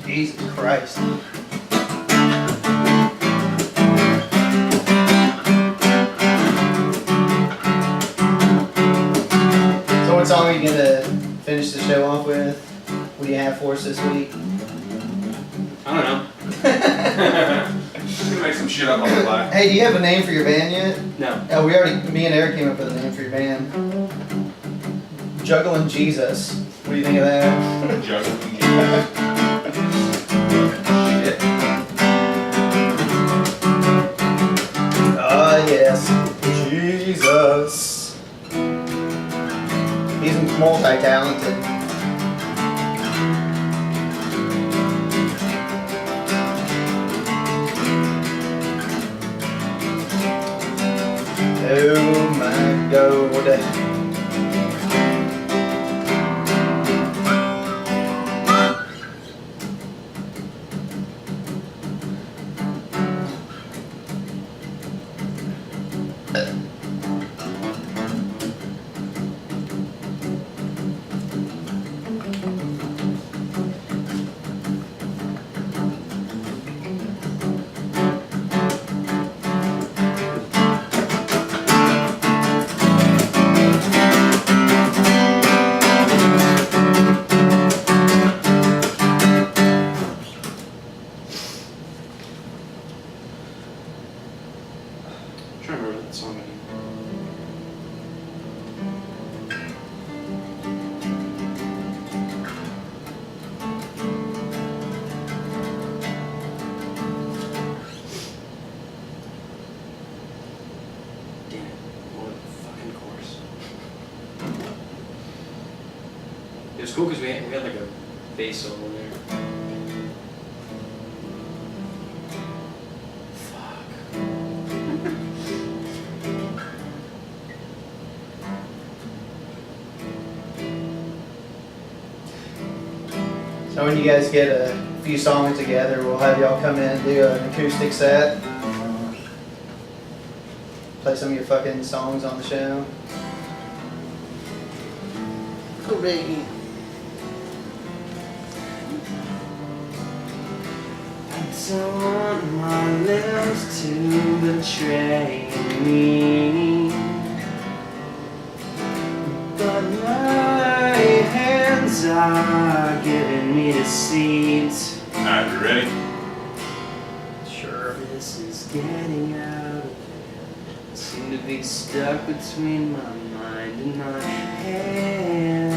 Jesus Christ. So what song are you gonna finish the show off with? What do you have for us this week? I don't know. I'm gonna make some shit up on the fly. Hey, do you have a name for your band yet? No. Oh, me and Eric came up with a name for your band. Juggling Jesus. What do you think of that? Juggling Jesus. Yes, Jesus. He's multi-talented. Oh my God. I'm trying to remember that song anymore. Damn it. What a fucking course. It was cool because we had like a bass solo in there. So when you guys get a few songs together, we'll have y'all come in and do an acoustic set. Play some of your fucking songs on the show. Cool, baby. I don't want my lips to betray me, but my hands are giving me deceit. Alright, you ready? Sure. This is getting out of hand. I seem to be stuck between my mind and my hand.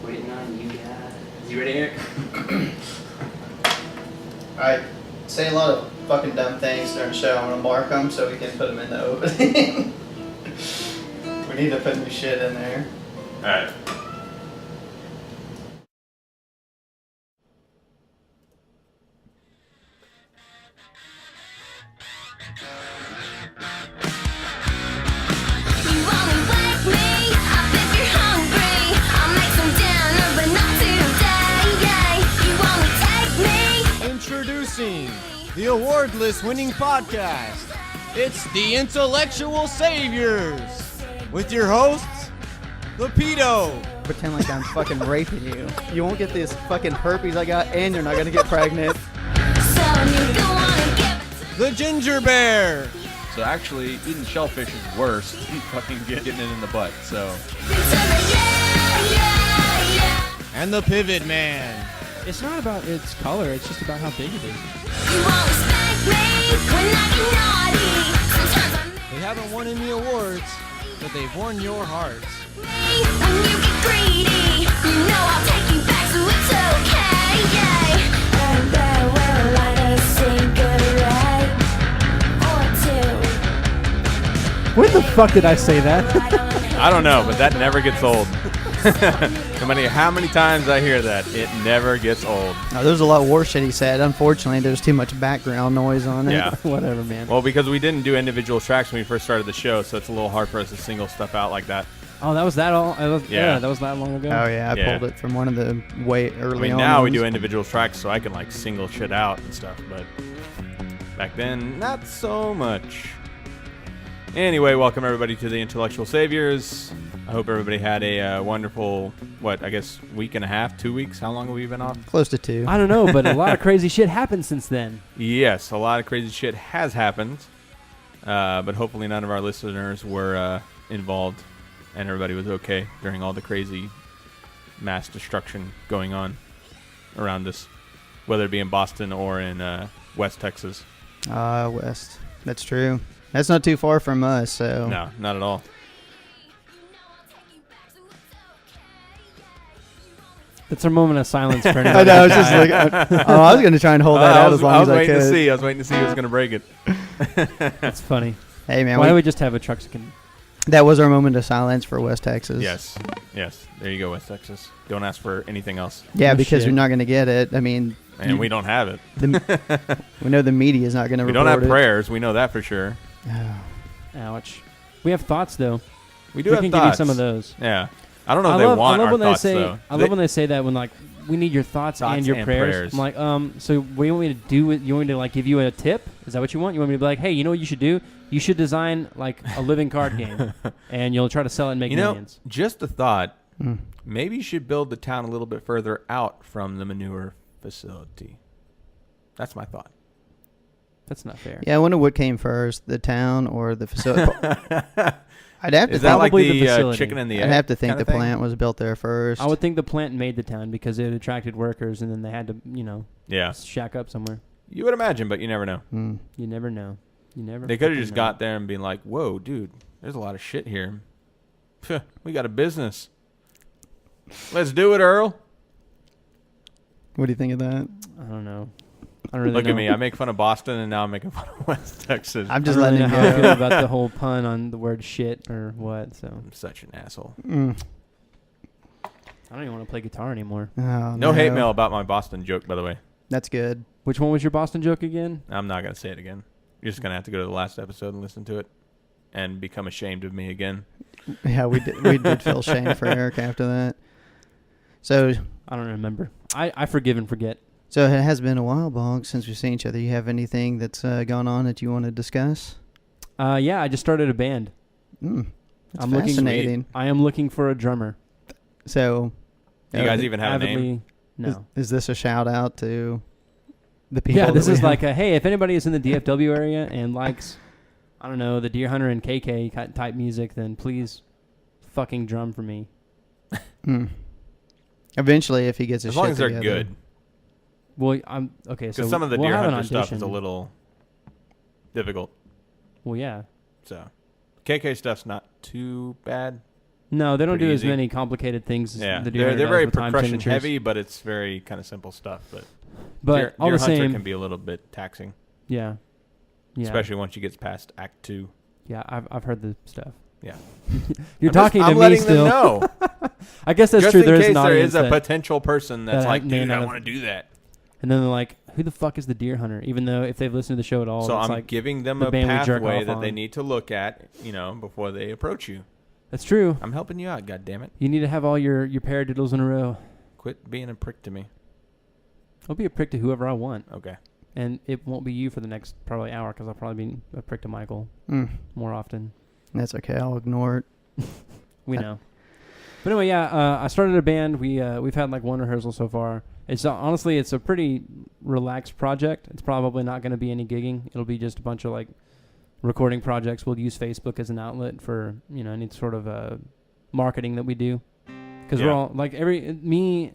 Waiting on you guys. You ready, Eric? Alright, say a lot of fucking dumb things during the show. I'm gonna mark them so we can put them in the opening. We need to put new shit in there. Alright. Introducing the award-list winning podcast. It's the Intellectual Saviors with your hosts, the Pedo. Pretend like I'm fucking raping you. You won't get this fucking herpes I got, and you're not gonna get pregnant. The Ginger Bear. So actually, eating shellfish is worse than fucking getting it in the butt, so. And the Pivot Man. It's not about its color, it's just about how big it is. They haven't won any awards, but they've won your hearts. When the fuck did I say that? I don't know, but that never gets old. No matter how many times I hear that, it never gets old. Oh, there's a lot worse shit he said. Unfortunately, there's too much background noise on it. Yeah. Whatever, man. Well, because we didn't do individual tracks when we first started the show, so it's a little hard for us to single stuff out like that. Oh, that was that all? Yeah. That was that long ago? Oh, yeah. I Yeah. pulled it from one of the way early I mean, on now we ones. do individual tracks, so I can like single shit out and stuff, but back then, not so much. Anyway, welcome everybody to the Intellectual Saviors. I hope everybody had a wonderful, week and a half, 2 weeks? How long have we been off? Close to 2. I don't know, but a lot of crazy shit happened since then. Yes, a lot of crazy shit has happened, but hopefully none of our listeners were involved and everybody was okay during all the crazy mass destruction going on around us, whether it be in Boston or in West Texas. West. That's true. That's not too far from us, so. No, not at all. That's our moment of silence for I anybody. know, I was just like, I was going to try and hold that out as long as I could. I was waiting to see who was going to break it. That's funny. Hey, man. Why don't we just have a truck second? That was our moment of silence for West Texas. Yes. There you go, West Texas. Don't ask for anything else. Yeah, Oh, because shit. you're not going to get it. I mean, And we don't have it. we know the media is not going to We report don't have it. prayers. We know that for sure. Ouch. We have thoughts, though. We do We have can thoughts. give you some of those. Yeah. I don't know if they want our when thoughts, they say, though. I love when they say that when, like, we need your thoughts and your prayers. I'm like, so what do you want me to do? You want me to, like, give you a tip? Is that what you want? You want me to be like, hey, you know what you should do? You should design, like, a living card game, and you'll try to sell it and make millions. Just a thought. Maybe you should build the town a little bit further out from the manure facility. That's my thought. That's not fair. Yeah, I wonder what came first, the town or the facility. I'd have to Is that like Probably the the facility. chicken and the egg? I'd have to think kinda the thing? plant was built there first. I would think the plant made the town because it attracted workers, and then they had to, Yeah. shack up somewhere. You would imagine, but you never know. You never know. You never. They could have fucking just know. got there and been like, whoa, dude, there's a lot of shit here. Phew, we got a business. Let's do it, Earl. What do you think of that? I don't know. I don't really Look know. at me. I make fun of Boston, and now I'm making fun of West Texas. I'm I just don't really letting know it how I go. feel about the whole pun on the word shit or what. So I'm such an asshole. Mm. I don't even want to play guitar anymore. Oh, No hate mail about my Boston joke, by the way. That's good. Which one was your Boston joke again? I'm not going to say it again. You're just going to have to go to the last episode and listen to it and become ashamed of me again. Yeah, we did feel shame for Eric after that. So I don't remember. I forgive and forget. So it has been a while, Boggs, since we've seen each other. You have anything that's gone on that you want to discuss? Yeah, I just started a band. That's I'm fascinating. I am looking for a drummer. So, Do you guys even have a name? Avidly, no. Is this a shout out to the people? Yeah, this that we is have? like a, hey, if anybody is in the DFW area and likes, I don't know, the Deer Hunter and KK type music, then please fucking drum for me. Eventually, if he gets his As shit long as they're together. good. Well, I'm okay. So Because some of the we'll Deer have an Hunter stuff is audition. a little difficult. Well, yeah. So, KK stuff's not too bad. No, they don't Pretty do easy. as many complicated things as Yeah, the Deer they're Hunter does very with time percussion signatures. heavy, but it's very kind of simple stuff. But But all Deer the Hunter same, can be a little bit taxing, yeah. especially once you get past Act 2. Yeah, I've heard the stuff. Yeah. You're I'm talking just, to I'm me letting still. them know. I guess that's Just true. in There is case an there audience is a that, potential person that's that like, may dude, not I have- want to do that. and then they're like, "Who the fuck is the Deer Hunter?" Even though if they've listened to the show at all, So it's I'm like giving them the a band we jerk pathway off that they on. need to look at, before they approach you. that's true. I'm helping you out, goddammit. You need to have all your paradiddles in a row. Quit being a prick to me. I'll be a prick to whoever I want, Okay. and it won't be you for the next probably hour because I'll probably be a prick to Michael more often. That's okay. I'll ignore it. We know. But anyway, yeah, I started a band. We've had like one rehearsal so far. It's honestly, it's a pretty relaxed project. It's probably not going to be any gigging. It'll be just a bunch of like recording projects. We'll use Facebook as an outlet for any sort of marketing that we do. Because we're all like in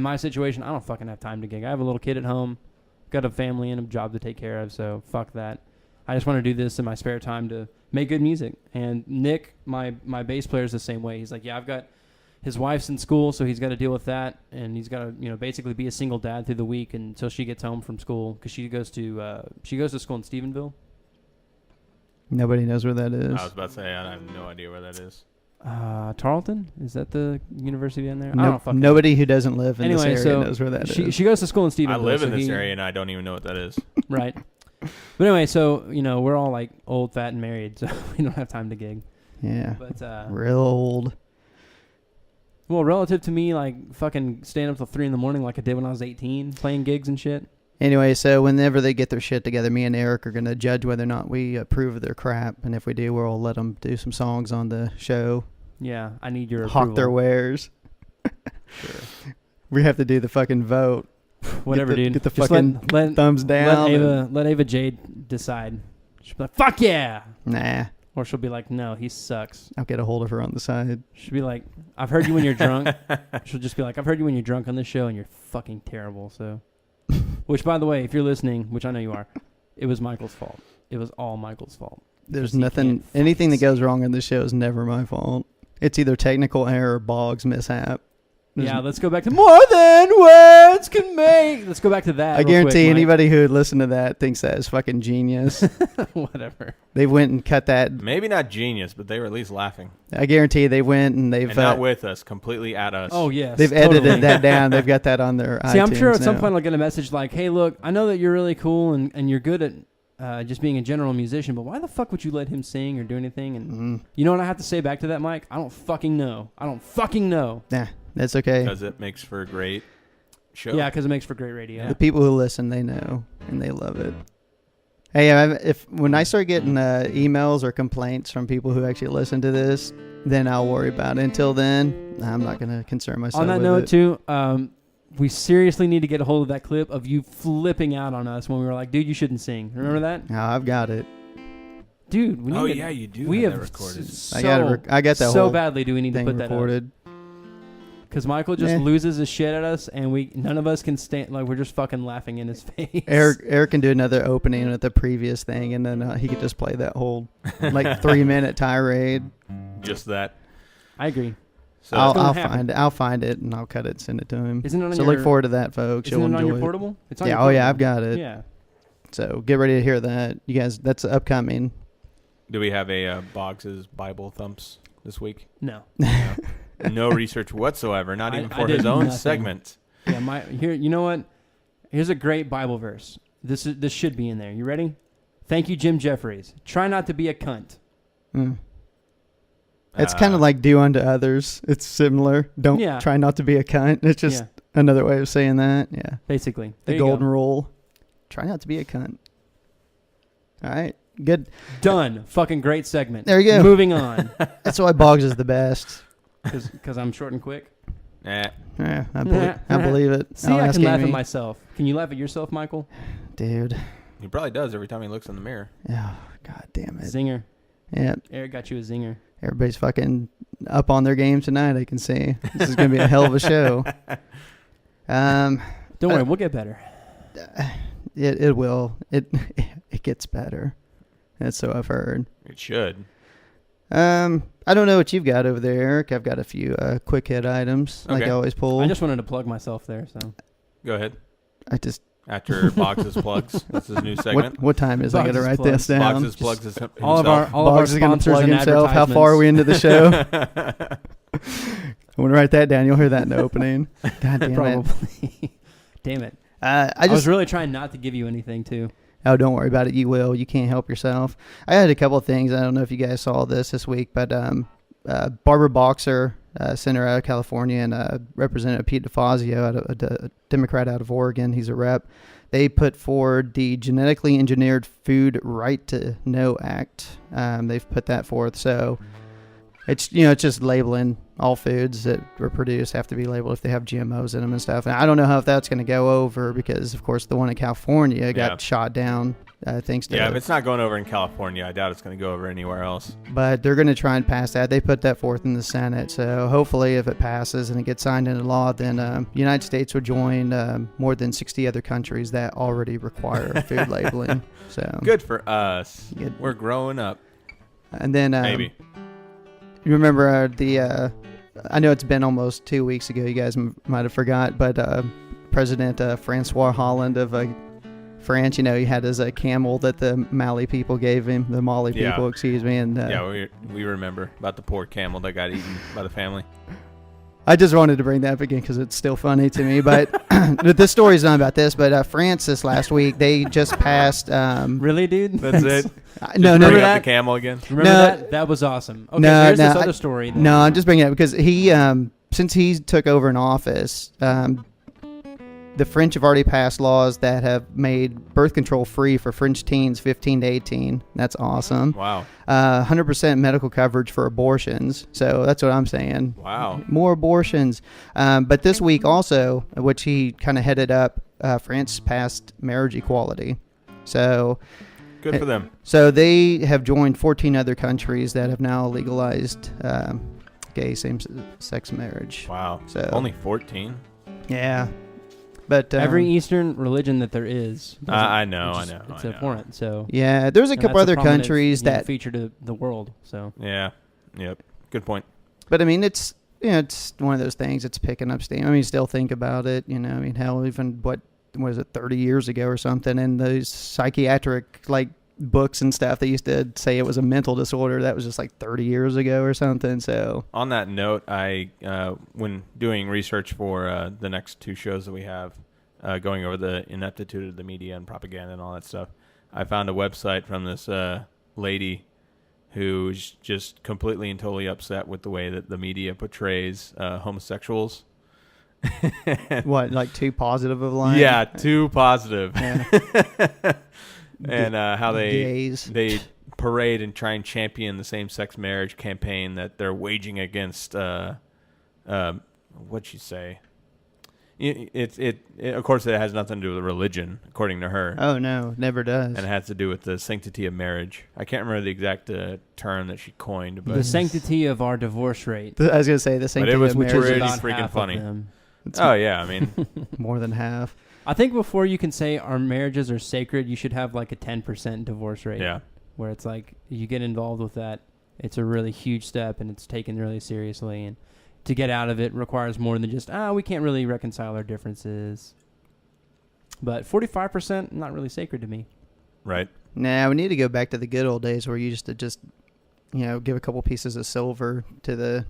my situation, I don't fucking have time to gig. I have a little kid at home, got a family and a job to take care of. So fuck that. I just want to do this in my spare time to make good music. And Nick, my bass player, is the same way. He's like, yeah, I've got his wife's in school, so he's got to deal with that, and he's got to basically be a single dad through the week until she gets home from school because she goes to school in Stephenville. Nobody knows where that is. I was about to say, I have no idea where that is. Tarleton? Is that the university down there? I don't fucking Nobody who doesn't live in this Anyway, area so knows where that is. She goes to school in I Stephenville. live in so this he- area and I don't even know what that is. Right. But anyway, so, we're all like old, fat, and married, so we don't have time to gig. Yeah. But, Real old. well, relative to me, like, fucking staying up till 3 in the morning like I did when I was 18, playing gigs and shit. Anyway, so whenever they get their shit together, me and Eric are going to judge whether or not we approve of their crap. And if we do, we'll let them do some songs on the show. Yeah, I need your Hawk their approval. wares. We have to do the fucking vote. Whatever, Get the- dude. get the Just fucking let thumbs down. let Ava Jade decide. She'll be like, fuck yeah! Nah, Or she'll be like, no, he sucks. I'll get a hold of her on the side. She'll be like, I've heard you when you're drunk. She'll just be like, I've heard you when you're drunk on this show and you're fucking terrible, so. Which, by the way, if you're listening, which I know you are, it was Michael's fault. It was all Michael's fault. There's Because he nothing, can't fucking anything that sing. goes wrong in this show is never my fault. It's either technical error or Boggs mishap. There's- Yeah, let's go back to more than words can make. Let's go back to that. I real guarantee quick, Mike. anybody who would listen to that thinks that is fucking genius. Whatever. They went and cut that. Maybe not genius, but they were at least laughing. I guarantee they went and they've And not with us, completely at us. Oh, yes. they've totally. edited that down. They've got that on their See, I'm sure iTunes at some now. point I'll get a message like, hey, look, I know that you're really cool and you're good at just being a general musician, but why the fuck would you let him sing or do anything? And you know what I have to say back to that, Mike? I don't fucking know. I don't fucking know. Nah, that's okay. Because it makes for a great show. Yeah, because it makes for great radio. The people who listen, they know and they love it. Hey, when I start getting emails or complaints from people who actually listen to this, then I'll worry about it. Until then, I'm not going to concern myself On that with note, it. too, we seriously need to get a hold of that clip of you flipping out on us when we were like, dude, you shouldn't sing. Remember that? No, I've got it. Dude, we need Oh, to, yeah, you do we have have that recorded. I got that so whole badly do we need to thing put that up. recorded. Because Michael just Yeah. loses his shit at us, and none of us can stand. Like, we're just fucking laughing in his face. Eric can do another opening at the previous thing, and then he could just play that whole like 3-minute tirade. Just that. I agree. So I'll find it and I'll cut it and send it to him. Isn't it on So your, look forward to that, folks. Isn't You'll it on enjoy your it. portable? It's on Yeah. your Oh portable. yeah, I've got it. Yeah. So get ready to hear that, you guys. That's upcoming. do we have a Boggs' Bible thumps this week? No. No research whatsoever, not even I for did his own nothing. segment. Yeah. Here. You know what? Here's a great Bible verse. This should be in there. You ready? Thank you, Jim Jeffries. Try not to be a cunt. It's kind of like do unto others. It's similar. Don't Yeah. try not to be a cunt. It's just another way of saying that. Yeah. Basically. The There you golden go. rule. Try not to be a cunt. All right. Good. Done. Fucking great segment. There you go. Moving on. That's why Boggs is the best. Because I'm short and quick. Eh. Yeah, I believe it. See, I'll I ask can laugh at Amy. myself. Can you laugh at yourself, Michael? Dude. He probably does every time he looks in the mirror. Oh, God damn it. Zinger. Yeah. Eric got you a zinger. Everybody's fucking up on their game tonight, I can see. This is going to be a hell of a show. Don't worry, we'll get better. It will. It gets better. That's so I've heard. It should. I don't know what you've got over there, Eric. I've got a few quick hit items, like I Okay. always pull. I just wanted to plug myself there. So Go ahead. I just After Boggs' Plugs. That's his new segment. what time is it? I got to Boggs' write Plugs. this down. Boggs' Plugs is himself. all of our Boggs is going to sponsors plug and himself. How far are we into the show? I'm going to write that down. You'll hear that in the opening. God damn it. Probably. Damn it. I was really trying not to give you anything too. Oh, don't worry about it. You will. You can't help yourself. I had a couple of things. I don't know if you guys saw this week, but Barbara Boxer, senator out of California, and Representative Pete DeFazio, a Democrat out of Oregon, he's a rep, they put forward the Genetically Engineered Food Right to Know Act. They've put that forth. So it's just labeling all foods that were produced have to be labeled if they have GMOs in them and stuff. And I don't know how that's going to go over because, of course, the one in California got shot down thanks to... Yeah, if it's not going over in California, I doubt it's going to go over anywhere else. But they're going to try and pass that. They put that forth in the Senate. So hopefully if it passes and it gets signed into law, then the United States will join more than 60 other countries that already require food labeling. So Good for us. Good. We're growing up. And then... Maybe. You remember I know it's been almost 2 weeks ago. You guys might have forgot, but President Francois Hollande of France, he had his camel that the Mali people gave him, the Mali Yeah. people, excuse me. And Yeah, we remember about the poor camel that got eaten by the family. I just wanted to bring that up again because it's still funny to me. But this story's not about this. But France this last week, they just passed. Really, dude? That's it. No, Bring no, up that? the camel again. Remember No. that? That was awesome. Okay, No, so here's this no, other story. Then. no. I'm just bringing it up because he, since he took over in office, the French have already passed laws that have made birth control free for French teens 15 to 18. That's awesome. Wow. 100% medical coverage for abortions. So that's what I'm saying. Wow. More abortions. But this week also, which he kind of headed up, France passed marriage equality. So Good for them. so they have joined 14 other countries that have now legalized gay same-sex marriage. Wow. So Only 14? yeah, but Every Eastern religion that there is. I know. It's abhorrent. So yeah, there's a and couple that's other prominent, countries that, feature to the world. So Yeah. Yep. Good point. but I mean it's it's one of those things. It's picking up steam. I mean, still think about it. I mean, hell, even what was it 30 years ago or something, and those psychiatric books and stuff, they used to say it was a mental disorder. That was just 30 years ago or something. So On that note, I when doing research for the next two shows that we have, going over the ineptitude of the media and propaganda and all that stuff, I found a website from this lady who's just completely and totally upset with the way that the media portrays homosexuals. what, too positive of a line? Yeah, too positive. Yeah. And how Gays. they parade and try and champion the same-sex marriage campaign that they're waging against. What'd she say? Of course, it has nothing to do with religion, according to her. Oh no, never does. And it has to do with the sanctity of marriage. I can't remember the exact term that she coined, but the sanctity of our divorce rate. I was gonna say the same But it thing. was that marriage pretty is About freaking half of funny. them. oh yeah, I mean, more than half. I think before you can say our marriages are sacred, you should have a 10% divorce rate. yeah, Where it's you get involved with that, it's a really huge step and it's taken really seriously. And to get out of it requires more than just, we can't really reconcile our differences. But 45%, not really sacred to me. right. Nah, we need to go back to the good old days where you used to just, give a couple pieces of silver to the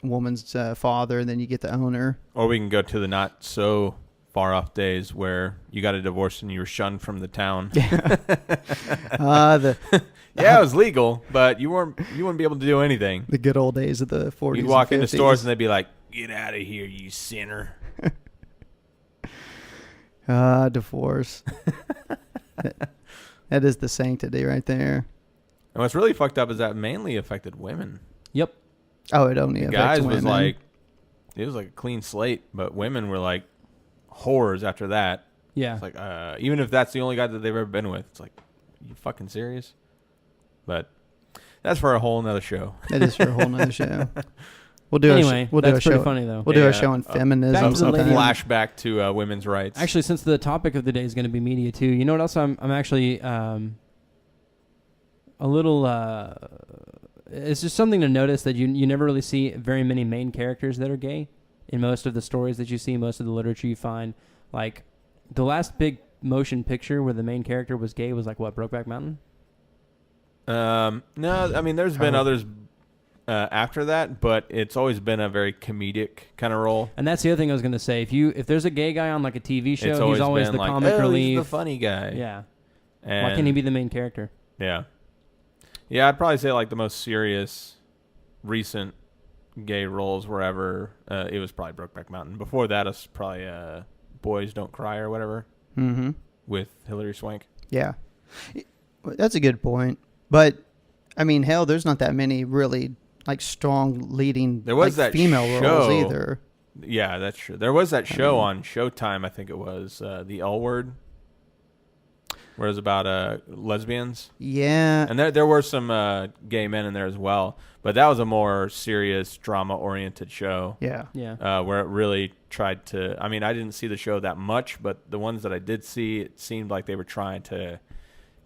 woman's father, and then you get the owner. Or we can go to the not so far off days where you got a divorce and you were shunned from the town. Yeah, it was legal, but you wouldn't be able to do anything. The good old days of the 40s. You'd walk and into 50s. stores and they'd be like, "Get out of here, you sinner." Divorce. That is the sanctity right there. And what's really fucked up is that mainly affected women. Yep. Oh, it only affects Guys women. was it was like a clean slate, but women were like whores after that. Yeah. It's like, even if that's the only guy that they've ever been with, it's like, you fucking serious? But that's for a whole nother show. That is for a whole nother show. We'll do Anyway, we'll do a that's pretty show. funny though. We'll do a Yeah, show on back feminism. to the sometime. lady- Flashback to women's rights. Actually, since the topic of the day is going to be media too, you know what else I'm actually a little it's just something to notice that you never really see very many main characters that are gay in most of the stories that you see, most of the literature you find. Like the last big motion picture where the main character was gay was what, Brokeback Mountain? No, I mean, there's been others after that, but it's always been a very comedic kind of role. And that's the other thing I was going to say. If there's a gay guy on a TV show, It's he's always been the like, comic relief. he's the funny guy. Yeah. And Why can't he be the main character? Yeah. Yeah, I'd probably say the most serious recent gay roles wherever it was probably Brokeback Mountain. Before that, it's probably Boys Don't Cry or whatever Mm-hmm. with Hilary Swank. Yeah. That's a good point. But, I mean, hell, there's not that many really, strong leading There was that female roles show. either. Yeah, that's true. There was that show on Showtime, I think it was, The L Word, where it was about lesbians. Yeah. And there were some gay men in there as well. But that was a more serious, drama-oriented show. Yeah. Yeah. Where it really tried to... I mean, I didn't see the show that much, but the ones that I did see, it seemed like they were trying to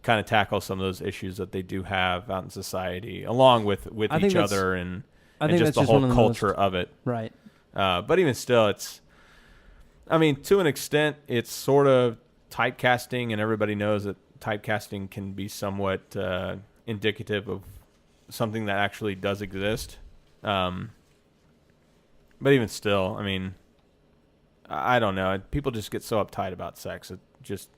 kind of tackle some of those issues that they do have out in society, along with I think each that's- other and I think just that's the just whole one of the culture most- of it. Right. But even still, it's... I mean, to an extent, it's sort of typecasting, and everybody knows that typecasting can be somewhat indicative of something that actually does exist. But even still, I mean, I don't know. People just get so uptight about sex. It just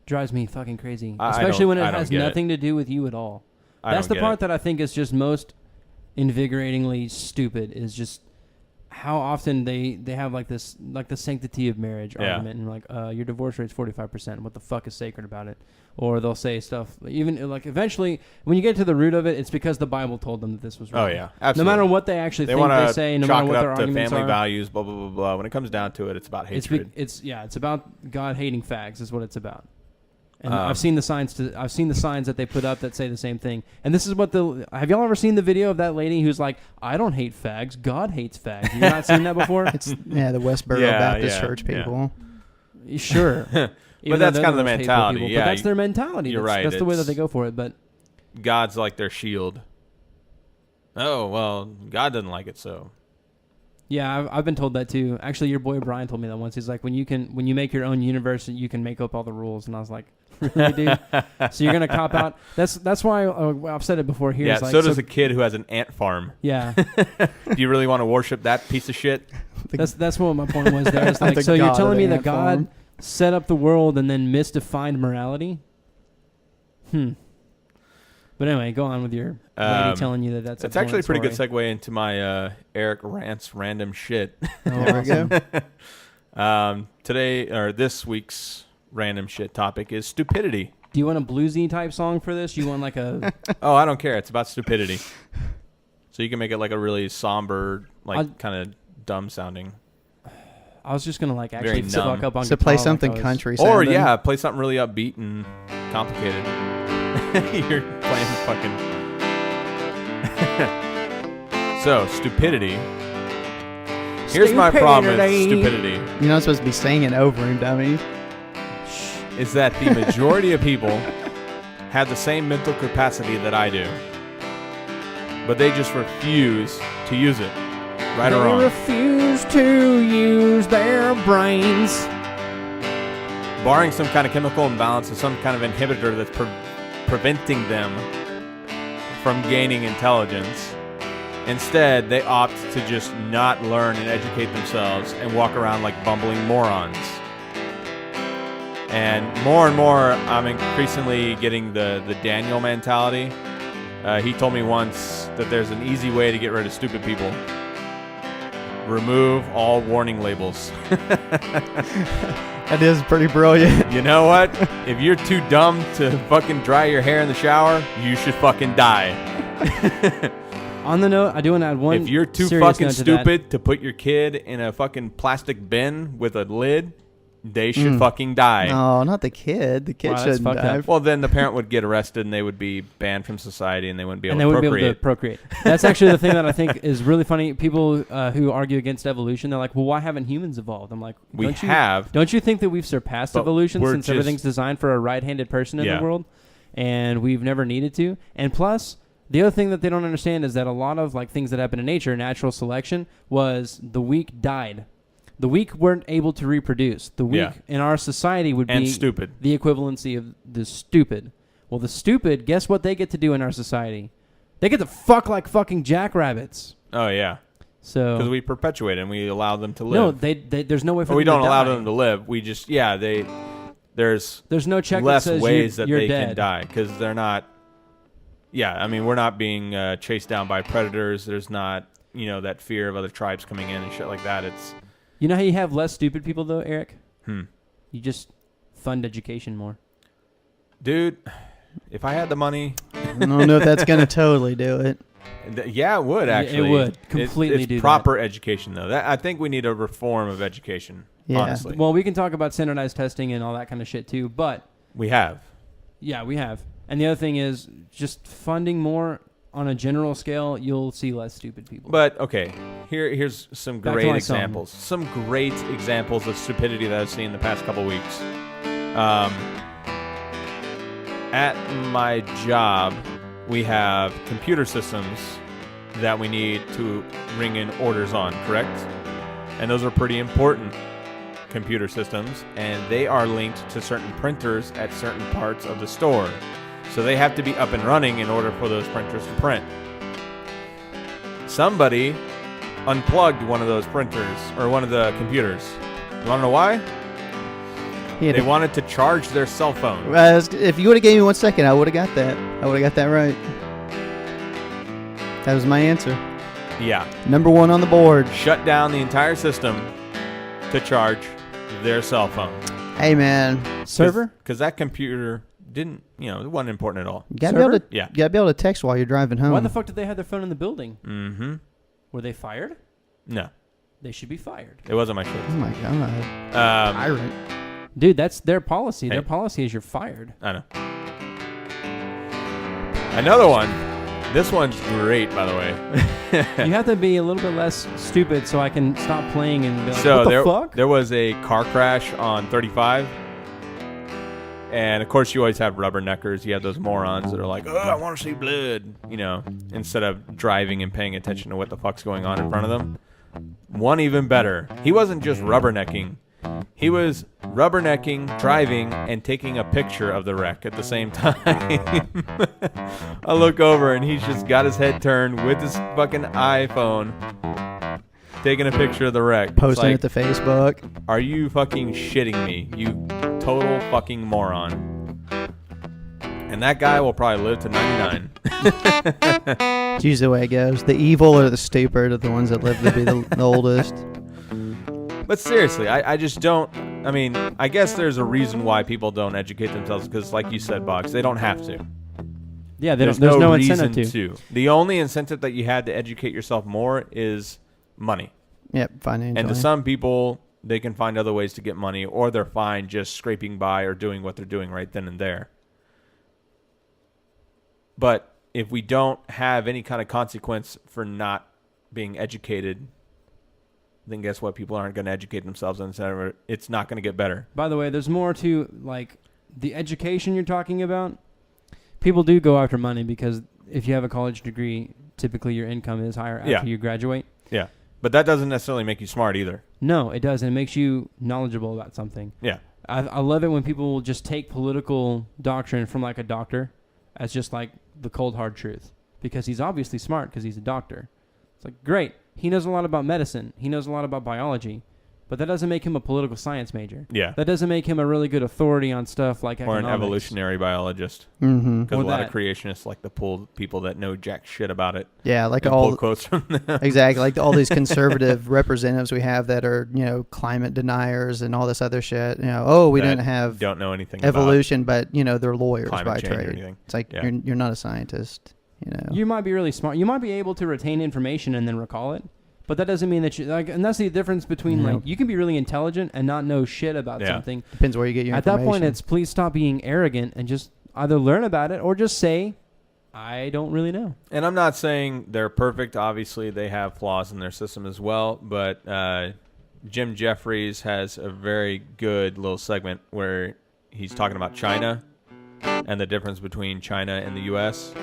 drives me fucking crazy, I especially when it don't has get nothing to do with you at all. I That's don't the get part it. that I think is just most invigoratingly stupid, is just how often they have like this, like the sanctity of marriage argument, and like your divorce rate's 45%. What the fuck is sacred about it? Or they'll say stuff even like eventually when you get to the root of it, it's because the Bible told them that this was wrong. Oh yeah, absolutely. No matter what they actually They think want they to say, no chalk matter it what their up to arguments family are. values, blah blah blah blah. When it comes down to it, it's about hatred. It's about God hating fags is what it's about. And I've seen the signs that they put up that say the same thing. And this is what have y'all ever seen the video of that lady who's like, I don't hate fags, God hates fags. You not seen that before? It's the Westboro Yeah, Baptist yeah, Church people. Sure. Even that's though kind of they're the most hateful mentality, people. yeah, But that's their mentality. you're That's, right, That's the way that it's- they go for it. But God's like their shield. Oh well, God doesn't like it, so yeah, I've been told that too. Actually, your boy Brian told me that once. He's like, when you make your own universe, you can make up all the rules. And I was like, really, dude? So you're gonna cop out? That's why I've said it before here. yeah. It's like, so does a kid who has an ant farm. yeah. Do you really want to worship that piece of shit? That's what my point was there. It's like, The so you're god telling of me the that ant God farm. set up the world and then misdefined morality? But anyway, go on with your lady telling you that that's. It's actually a pretty good segue into my Eric Rants random shit. There we go. This week's random shit topic is stupidity. Do you want a bluesy type song for this? You want like a? Oh, I don't care. It's about stupidity. So you can make it like a really somber, like kind of dumb sounding. I was just gonna like Very actually numb. fuck up on. So guitar play like something I was- country. Or sounding. yeah, play something really upbeat and complicated. You're playing fucking. So stupidity. Here's my problem with stupidity: You're not supposed to be singing over him, dummy. is that the majority of people have the same mental capacity that I do, but they just refuse to use it. Right or wrong? They refuse to use their brains. Barring some kind of chemical imbalance or some kind of inhibitor that's preventing them from gaining intelligence. Instead, they opt to just not learn and educate themselves and walk around like bumbling morons. And more, I'm increasingly getting the Daniel mentality. He told me once that there's an easy way to get rid of stupid people. Remove all warning labels. That is pretty brilliant. You know what? If you're too dumb to fucking dry your hair in the shower, you should fucking die. On the note, I do want to add one. If you're too serious fucking note to that. stupid to put your kid in a fucking plastic bin with a lid, they should fucking die. No, not the kid. The kid Wow, that's shouldn't fucked die. up. Well, then the parent would get arrested and they would be banned from society and they wouldn't be able And they to wouldn't be able procreate. to procreate. That's actually the thing that I think is really funny. People who argue against evolution, they're like, well, why haven't humans evolved? I'm like, don't you think that we've surpassed But evolution we're since just- everything's designed for a right-handed person in Yeah. the world? And we've never needed to. And plus, the other thing that they don't understand is that a lot of like things that happen in nature, natural selection, was the weak died. The weak weren't able to reproduce. The weak Yeah. in our society would And be stupid. the equivalency of the stupid. Well, the stupid, guess what they get to do in our society? They get to fuck like fucking jackrabbits. Oh, yeah. So Because we perpetuate and we allow them to live. no, they there's no way for Or we them don't to allow die. them to live. We just, there's There's no check less that says ways that you're they dead. can die because they're not. Yeah, I mean, we're not being chased down by predators. There's not, that fear of other tribes coming in and shit like that. It's You know how you have less stupid people though, Eric? Hmm. You just fund education more. Dude, if I had the money, I don't know if that's going to totally do it. Yeah, it would Yeah, it actually. would completely it's do that. proper education though. I think we need a reform of education. Yeah. Honestly, Well, we can talk about standardized testing and all that kind of shit too, but we have. yeah, we have. And the other thing is just funding more on a general scale, you'll see less stupid people. But okay, here's some Back to great my song. examples. Some great examples of stupidity that I've seen the past couple weeks. At my job, we have computer systems that we need to ring in orders on, correct? And those are pretty important. computer systems, and they are linked to certain printers at certain parts of the store. So they have to be up and running in order for those printers to print. Somebody unplugged one of those printers, or one of the computers. You want to know why? They wanted to charge their cell phone. If you would have gave me 1 second, I would have got that. I would have got that right. That was my answer. Yeah. Number 1 on the board. Shut down the entire system to charge their cell phone. Hey, man. Server? Because that computer didn't, it wasn't important at all. You gotta be able to, Yeah. you gotta be able to text while you're driving home. Why the fuck did they have their phone in the building? Mm-hmm. Were they fired? No. They should be fired. It wasn't my Oh choice. my god. Tyrant. Dude, that's their policy. Hey. Their policy is you're fired. I know. Another one. This one's great, by the way. You have to be a little bit less stupid so I can stop playing and be like, So what the fuck? there was a car crash on 35. And, of course, you always have rubberneckers. You have those morons that are like, oh, I want to see blood, instead of driving and paying attention to what the fuck's going on in front of them. One even better. He wasn't just rubbernecking. He was rubbernecking, driving, and taking a picture of the wreck at the same time. I look over, and he's just got his head turned with his fucking iPhone, taking a picture of the wreck. Posting it to Facebook. Are you fucking shitting me? You total fucking moron. And that guy will probably live to 99. It's usually the way it goes. The evil or the stupid are the ones that live to be the oldest. But seriously, I just don't. I mean, I guess there's a reason why people don't educate themselves because, like you said, Boggs, they don't have to. Yeah, There's no reason incentive to. The only incentive that you had to educate yourself more is money. Yep, financially. And to some people, they can find other ways to get money, or they're fine just scraping by or doing what they're doing right then and there. But if we don't have any kind of consequence for not being educated, then guess what? People aren't going to educate themselves, and it's not going to get better. By the way, there's more to, like, the education you're talking about. People do go after money because if you have a college degree, typically your income is higher after you graduate. Yeah. But that doesn't necessarily make you smart either. No, it doesn't. It makes you knowledgeable about something. Yeah. I love it when people will just take political doctrine from, like, a doctor as just, like, the cold, hard truth. Because he's obviously smart because he's a doctor. It's like, great. He knows a lot about medicine. He knows a lot about biology. But that doesn't make him a political science major. Yeah. That doesn't make him a really good authority on stuff like Or economics. an evolutionary biologist. Mm-hmm. Because Or a lot that. of creationists like to pull people that know jack shit about it. Yeah, like and all pull quotes from them. exactly, like all these conservative representatives we have that are, climate deniers and all this other shit. We That didn't have don't know anything evolution, but they're lawyers climate by change or trade. anything. It's like Yeah. you're not a scientist. You might be really smart. You might be able to retain information and then recall it. But that doesn't mean that you like, and that's the difference between like you can be really intelligent and not know shit about something. Depends where you get your At information. that point, it's please stop being arrogant and just either learn about it or just say, I don't really know. And I'm not saying they're perfect. Obviously, they have flaws in their system as well. But Jim Jeffries has a very good little segment where he's talking about China and the difference between China and the U.S.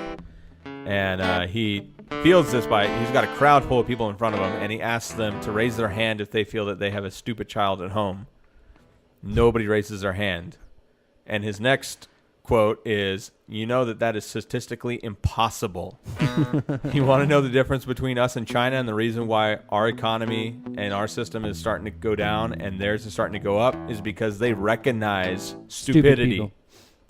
And he fields this by, he's got a crowd full of people in front of him, and he asks them to raise their hand if they feel that they have a stupid child at home. Nobody raises their hand. And his next quote is, that is statistically impossible. You want to know the difference between us and China and the reason why our economy and our system is starting to go down and theirs is starting to go up is because they recognize stupidity. People.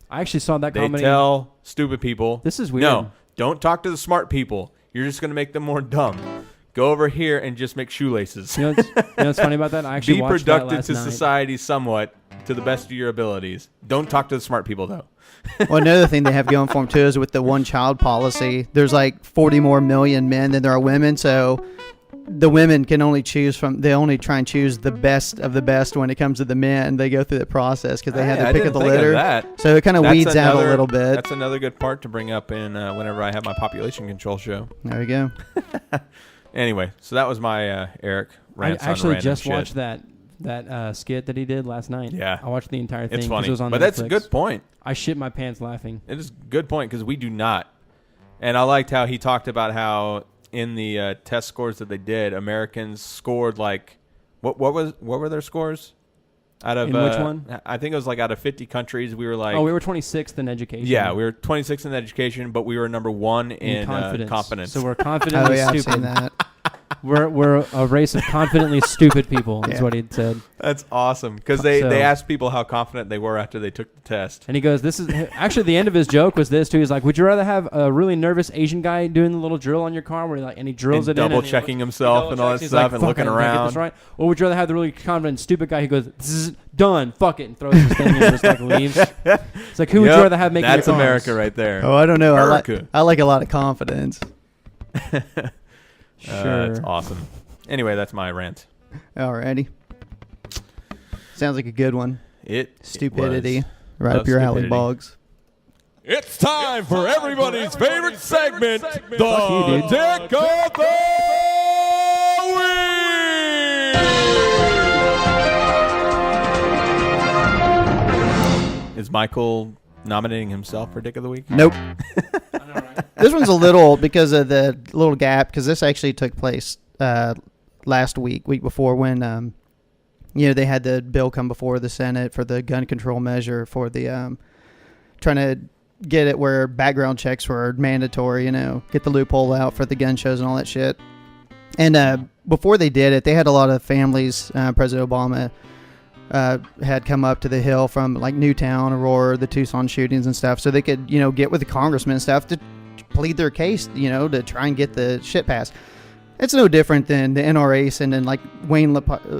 I actually saw that They comedy. tell stupid people, This is weird. no, don't talk to the smart people. You're just going to make them more dumb. Go over here and just make shoelaces. You know what's funny about that? I actually Be watched that productive last to night. society somewhat to the best of your abilities. Don't talk to the smart people, though. Well, another thing they have going for them too is with the one-child policy. There's like 40 more million men than there are women, so the women can only choose from. They only try and choose the best of the best when it comes to the men. They go through the process because they have the pick of the litter. So it kind of weeds out a little bit. That's another good part to bring up in whenever I have my population control show. There you go. Anyway, so that was my Eric I rants on actually random just shit. watched that skit that he did last night. Yeah. I watched the entire thing. It's 'cause funny, It was on but that's a Netflix. good point. I shit my pants laughing. It is a good point because we do not. And I liked how he talked about how in the test scores that they did, Americans scored like what were their scores? Out of In which one? I think it was like out of 50 countries, we were like. Oh, we were 26th in education. Yeah, we were 26th in education, but we were number 1 in confidence. So we're confidently I've stupid. seen that. We're a race of confidently stupid people. Is what he said. That's awesome because So- they asked people how confident they were after they took the test. And he goes, "This is actually the end of his joke was this too. He's like, would you rather have a really nervous Asian guy doing the little drill on your car where he like and he drills And it in, double and he checking looks- himself he and all that double-checks, he's stuff like, and "Fuck, looking I didn't get around." this right? Or would you rather have the really confident stupid guy who goes, "This is done, fuck it," and throws his thing and just like leaves? It's like, who would you Yep, rather have making That's your cars? America right there. Oh, I don't know. America. I like a lot of confidence. Sure. That's awesome. Anyway, that's my rant. Alrighty. Sounds like a good one. Stupidity. was. Right Love up your alley, stupidity. Boggs. It's time for everybody's favorite segment, Fuck you, dude. Dick of the Week. Is Michael nominating himself for Dick of the Week? Nope. This one's a little because of the little gap, because this actually took place last week before, when they had the bill come before the Senate for the gun control measure for the trying to get it where background checks were mandatory, get the loophole out for the gun shows and all that shit. And before they did it, they had a lot of families. President Obama had come up to the Hill from like Newtown, Aurora, the Tucson shootings and stuff, so they could, get with the congressmen and stuff to plead their case, to try and get the shit passed. It's no different than the NRA sending like Wayne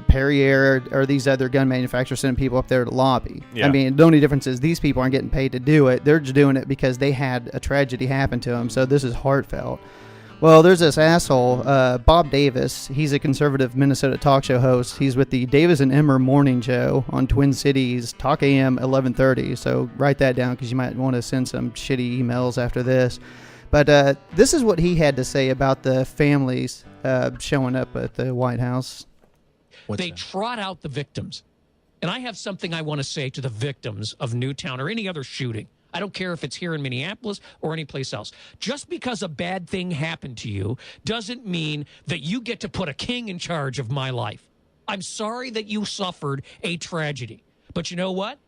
Perrier or these other gun manufacturers sending people up there to lobby. Yeah. I mean, the only difference is these people aren't getting paid to do it. They're just doing it because they had a tragedy happen to them. So this is heartfelt. Well, there's this asshole, Bob Davis. He's a conservative Minnesota talk show host. He's with the Davis and Emmer Morning Show on Twin Cities, Talk AM 1130. So write that down because you might want to send some shitty emails after this. But this is what he had to say about the families showing up at the White House. They trot out the victims. And I have something I want to say to the victims of Newtown or any other shooting. I don't care if it's here in Minneapolis or anyplace else. Just because a bad thing happened to you doesn't mean that you get to put a king in charge of my life. I'm sorry that you suffered a tragedy. But you know what?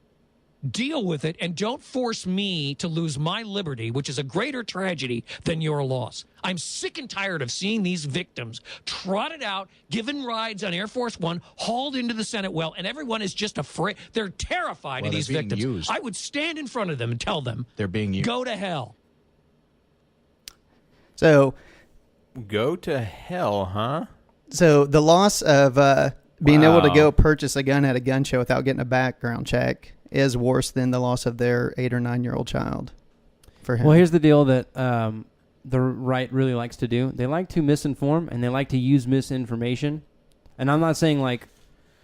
Deal with it and don't force me to lose my liberty, which is a greater tragedy than your loss. I'm sick and tired of seeing these victims trotted out, given rides on Air Force One, hauled into the Senate well, and everyone is just afraid. They're terrified of these victims. Used. I would stand in front of them and tell them, they're being used. Go to hell. So, go to hell, huh? So the loss of being able to go purchase a gun at a gun show without getting a background check is worse than the loss of their 8 or 9 year old child. For him. Well, here's the deal that the right really likes to do. They like to misinform and they like to use misinformation. And I'm not saying like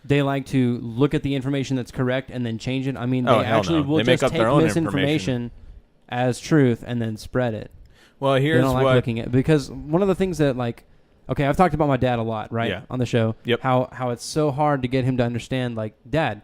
they like to look at the information that's correct and then change it. I mean, they actually will they just make up take their own misinformation as truth and then spread it. Well, here's they don't like what looking at, because one of the things that like, okay, I've talked about my dad a lot, right? Yeah. On the show. Yep. How it's so hard to get him to understand, like, Dad,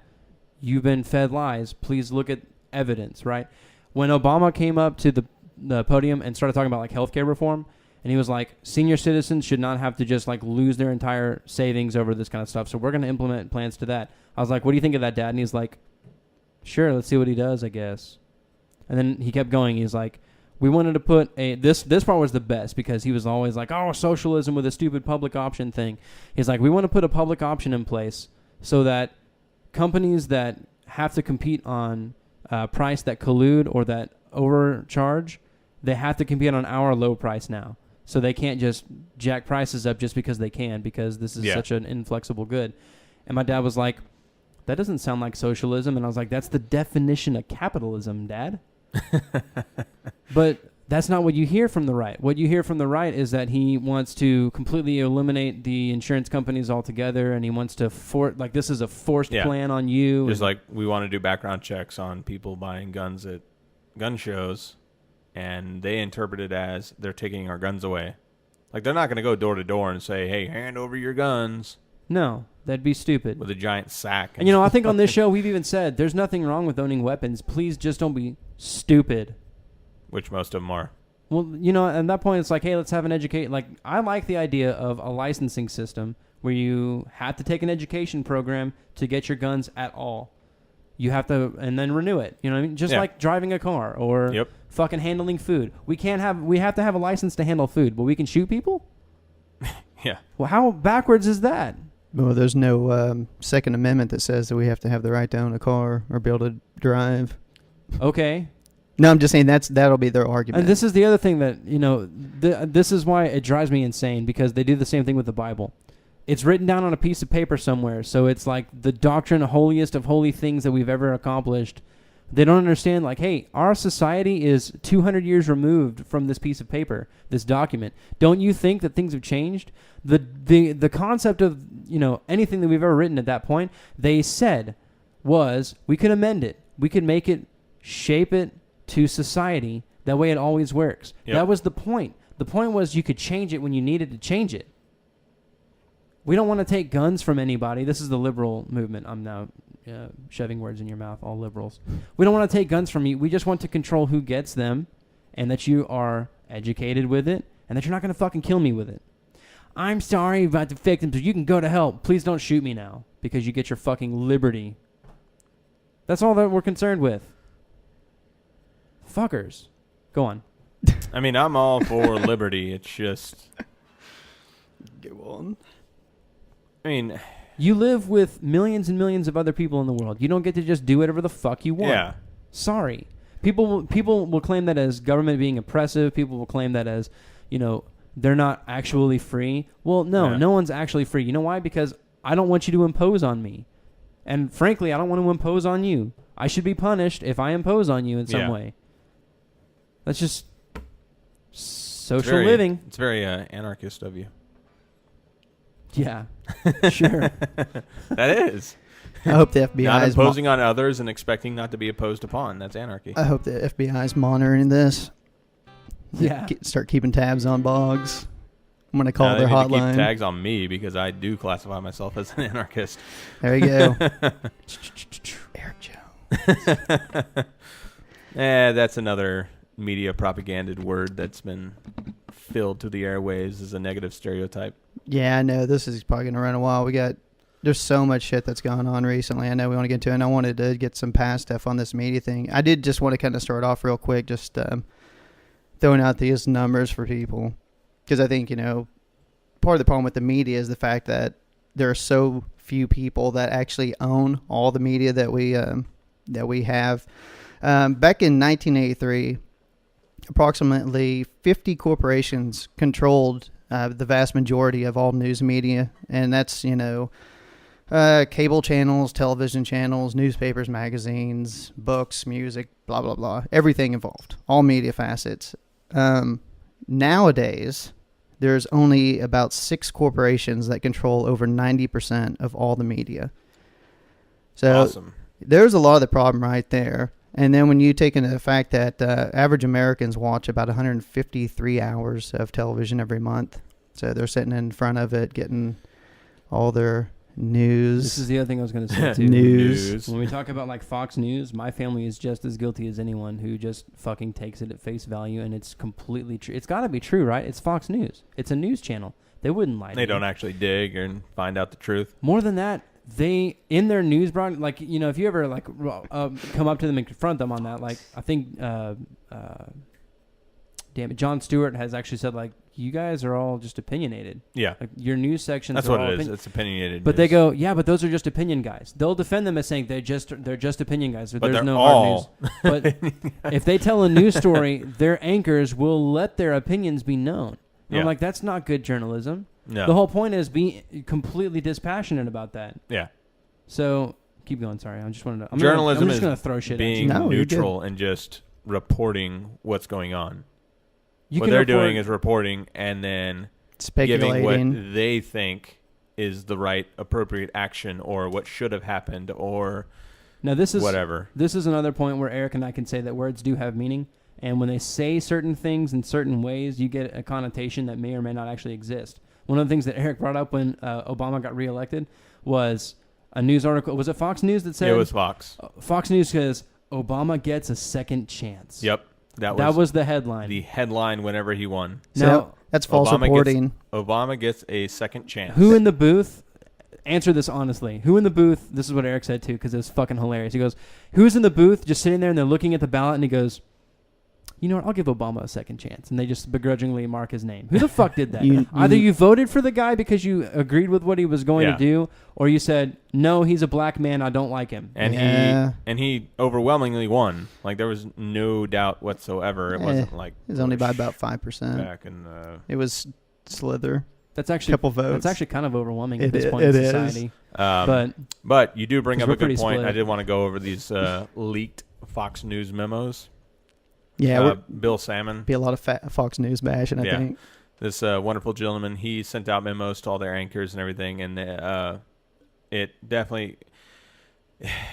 you've been fed lies. Please look at evidence, right? When Obama came up to the podium and started talking about like healthcare reform, and he was like, senior citizens should not have to just like lose their entire savings over this kind of stuff. So we're going to implement plans to that. I was like, what do you think of that, Dad? And he's like, sure, let's see what he does, I guess. And then he kept going. He's like, we wanted to put this part was the best because he was always like, oh, socialism with a stupid public option thing. He's like, we want to put a public option in place so that companies that have to compete on price that collude or that overcharge, they have to compete on our low price now. So they can't just jack prices up just because they can, because this is such an inflexible good. And my dad was like, that doesn't sound like socialism. And I was like, that's the definition of capitalism, Dad. But that's not what you hear from the right. What you hear from the right is that he wants to completely eliminate the insurance companies altogether, and he wants to this is a forced plan on you. Just like we want to do background checks on people buying guns at gun shows, and they interpret it as they're taking our guns away. Like, they're not going to go door to door and say, hey, hand over your guns. No, that'd be stupid. With a giant sack. And I think on this show we've even said there's nothing wrong with owning weapons. Please just don't be stupid. Which most of them are. Well, at that point it's like, hey, let's have an educate. Like, I like the idea of a licensing system where you have to take an education program to get your guns at all. You have to, and then renew it. You know what I mean? Just like driving a car or fucking handling food. We have to have a license to handle food, but we can shoot people? Yeah. Well, how backwards is that? Well, there's no Second Amendment that says that we have to have the right to own a car or be able to drive. Okay. No, I'm just saying that'll be their argument. And this is the other thing that, this is why it drives me insane, because they do the same thing with the Bible. It's written down on a piece of paper somewhere, so it's like the doctrine, holiest of holy things that we've ever accomplished. They don't understand, like, hey, our society is 200 years removed from this piece of paper, this document. Don't you think that things have changed? The concept of, anything that we've ever written at that point, they said was we could amend it. We could make it, shape it to society. That way it always works. Yep. That was the point. The point was you could change it when you needed to change it. We don't want to take guns from anybody. This is the liberal movement. I'm now shoving words in your mouth, all liberals. We don't want to take guns from you. We just want to control who gets them, and that you are educated with it, and that you're not going to fucking kill me with it. I'm sorry about the victims. You can go to hell. Please don't shoot me now, because you get your fucking liberty. That's all that we're concerned with. Fuckers. Go on. I mean, I'm all for liberty. It's just... Go on. I mean... You live with millions and millions of other people in the world. You don't get to just do whatever the fuck you want. Yeah. Sorry. People will claim that as government being oppressive. People will claim that as, they're not actually free. Well, no, no one's actually free. You know why? Because I don't want you to impose on me. And frankly, I don't want to impose on you. I should be punished if I impose on you in some way. That's just social living. It's very anarchist of you. Yeah, sure. That is. I hope the FBI not is imposing on others and expecting not to be opposed upon. That's anarchy. I hope the FBI is monitoring this. Yeah. Start keeping tabs on Boggs. I'm going to call They their need to hotline. keep tags on me because I do classify myself as an anarchist. There you go. Eric Jones. That's another media propaganded word that's been filled to the airwaves as a negative stereotype. Yeah, I know. This is probably going to run a while. There's so much shit that's gone on recently. I know we want to get to it, and I wanted to get some past stuff on this media thing. I did just want to kind of start off real quick, just throwing out these numbers for people. Because I think, part of the problem with the media is the fact that there are so few people that actually own all the media that we have. Back in 1983, approximately 50 corporations controlled the vast majority of all news media, and that's, cable channels, television channels, newspapers, magazines, books, music, blah, blah, blah. Everything involved. All media facets. Nowadays, there's only about 6 corporations that control over 90% of all the media. So awesome. There's a lot of the problem right there. And then when you take into the fact that average Americans watch about 153 hours of television every month. So they're sitting in front of it getting all their news. This is the other thing I was going to say, too. News. When we talk about, like, Fox News, my family is just as guilty as anyone who just fucking takes it at face value, and it's completely true. It's got to be true, right? It's Fox News. It's a news channel. They wouldn't lie to They you. don't actually dig and find out the truth. More than that, they, in their news broad, like, if you ever, like, come up to them and confront them on that, like, I think, Jon Stewart has actually said, like, you guys are all just opinionated. Yeah. Like, your news sections That's are what all it is. It's opinionated But news. they go, yeah, but those are just opinion guys. They'll defend them as saying they're just opinion guys. But There's they're no all hard news. But if they tell a news story, their anchors will let their opinions be known. And I'm like, that's not good journalism. No. The whole point is be completely dispassionate about that. Yeah. So keep going. Sorry, I just wanted to. Journalism I'm just is going to throw shit being at you. neutral and just reporting what's going on. You What can they're report- doing is reporting and then Speculating. giving what they think is the right, appropriate action or what should have happened or now this is whatever. This is another point where Eric and I can say that words do have meaning, and when they say certain things in certain ways, you get a connotation that may or may not actually exist. One of the things that Eric brought up when Obama got reelected was a news article. Was it Fox News that said? It was Fox. Fox News says Obama gets a second chance. Yep. That was the headline. The headline whenever he won. Now, That's false reporting. Obama gets a second chance. Who in the booth? Answer this honestly. Who in the booth? This is what Eric said too, because it was fucking hilarious. He goes, "Who's in the booth just sitting there and they're looking at the ballot?" And he goes, "You know what? I'll give Obama a second chance." And they just begrudgingly mark his name. Who the fuck did that? Either you voted for the guy because you agreed with what he was going to do, or you said, "No, he's a black man. I don't like him." And he overwhelmingly won. Like there was no doubt whatsoever. It wasn't like it was only by about 5%. Back in it was slither. That's actually couple votes. That's actually kind of overwhelming at this point in in society. But you do bring up a good point. Split. I did want to go over these leaked Fox News memos. Yeah, Bill Salmon. Be a lot of Fox News bashing, I think. This wonderful gentleman, he sent out memos to all their anchors and everything, and it definitely,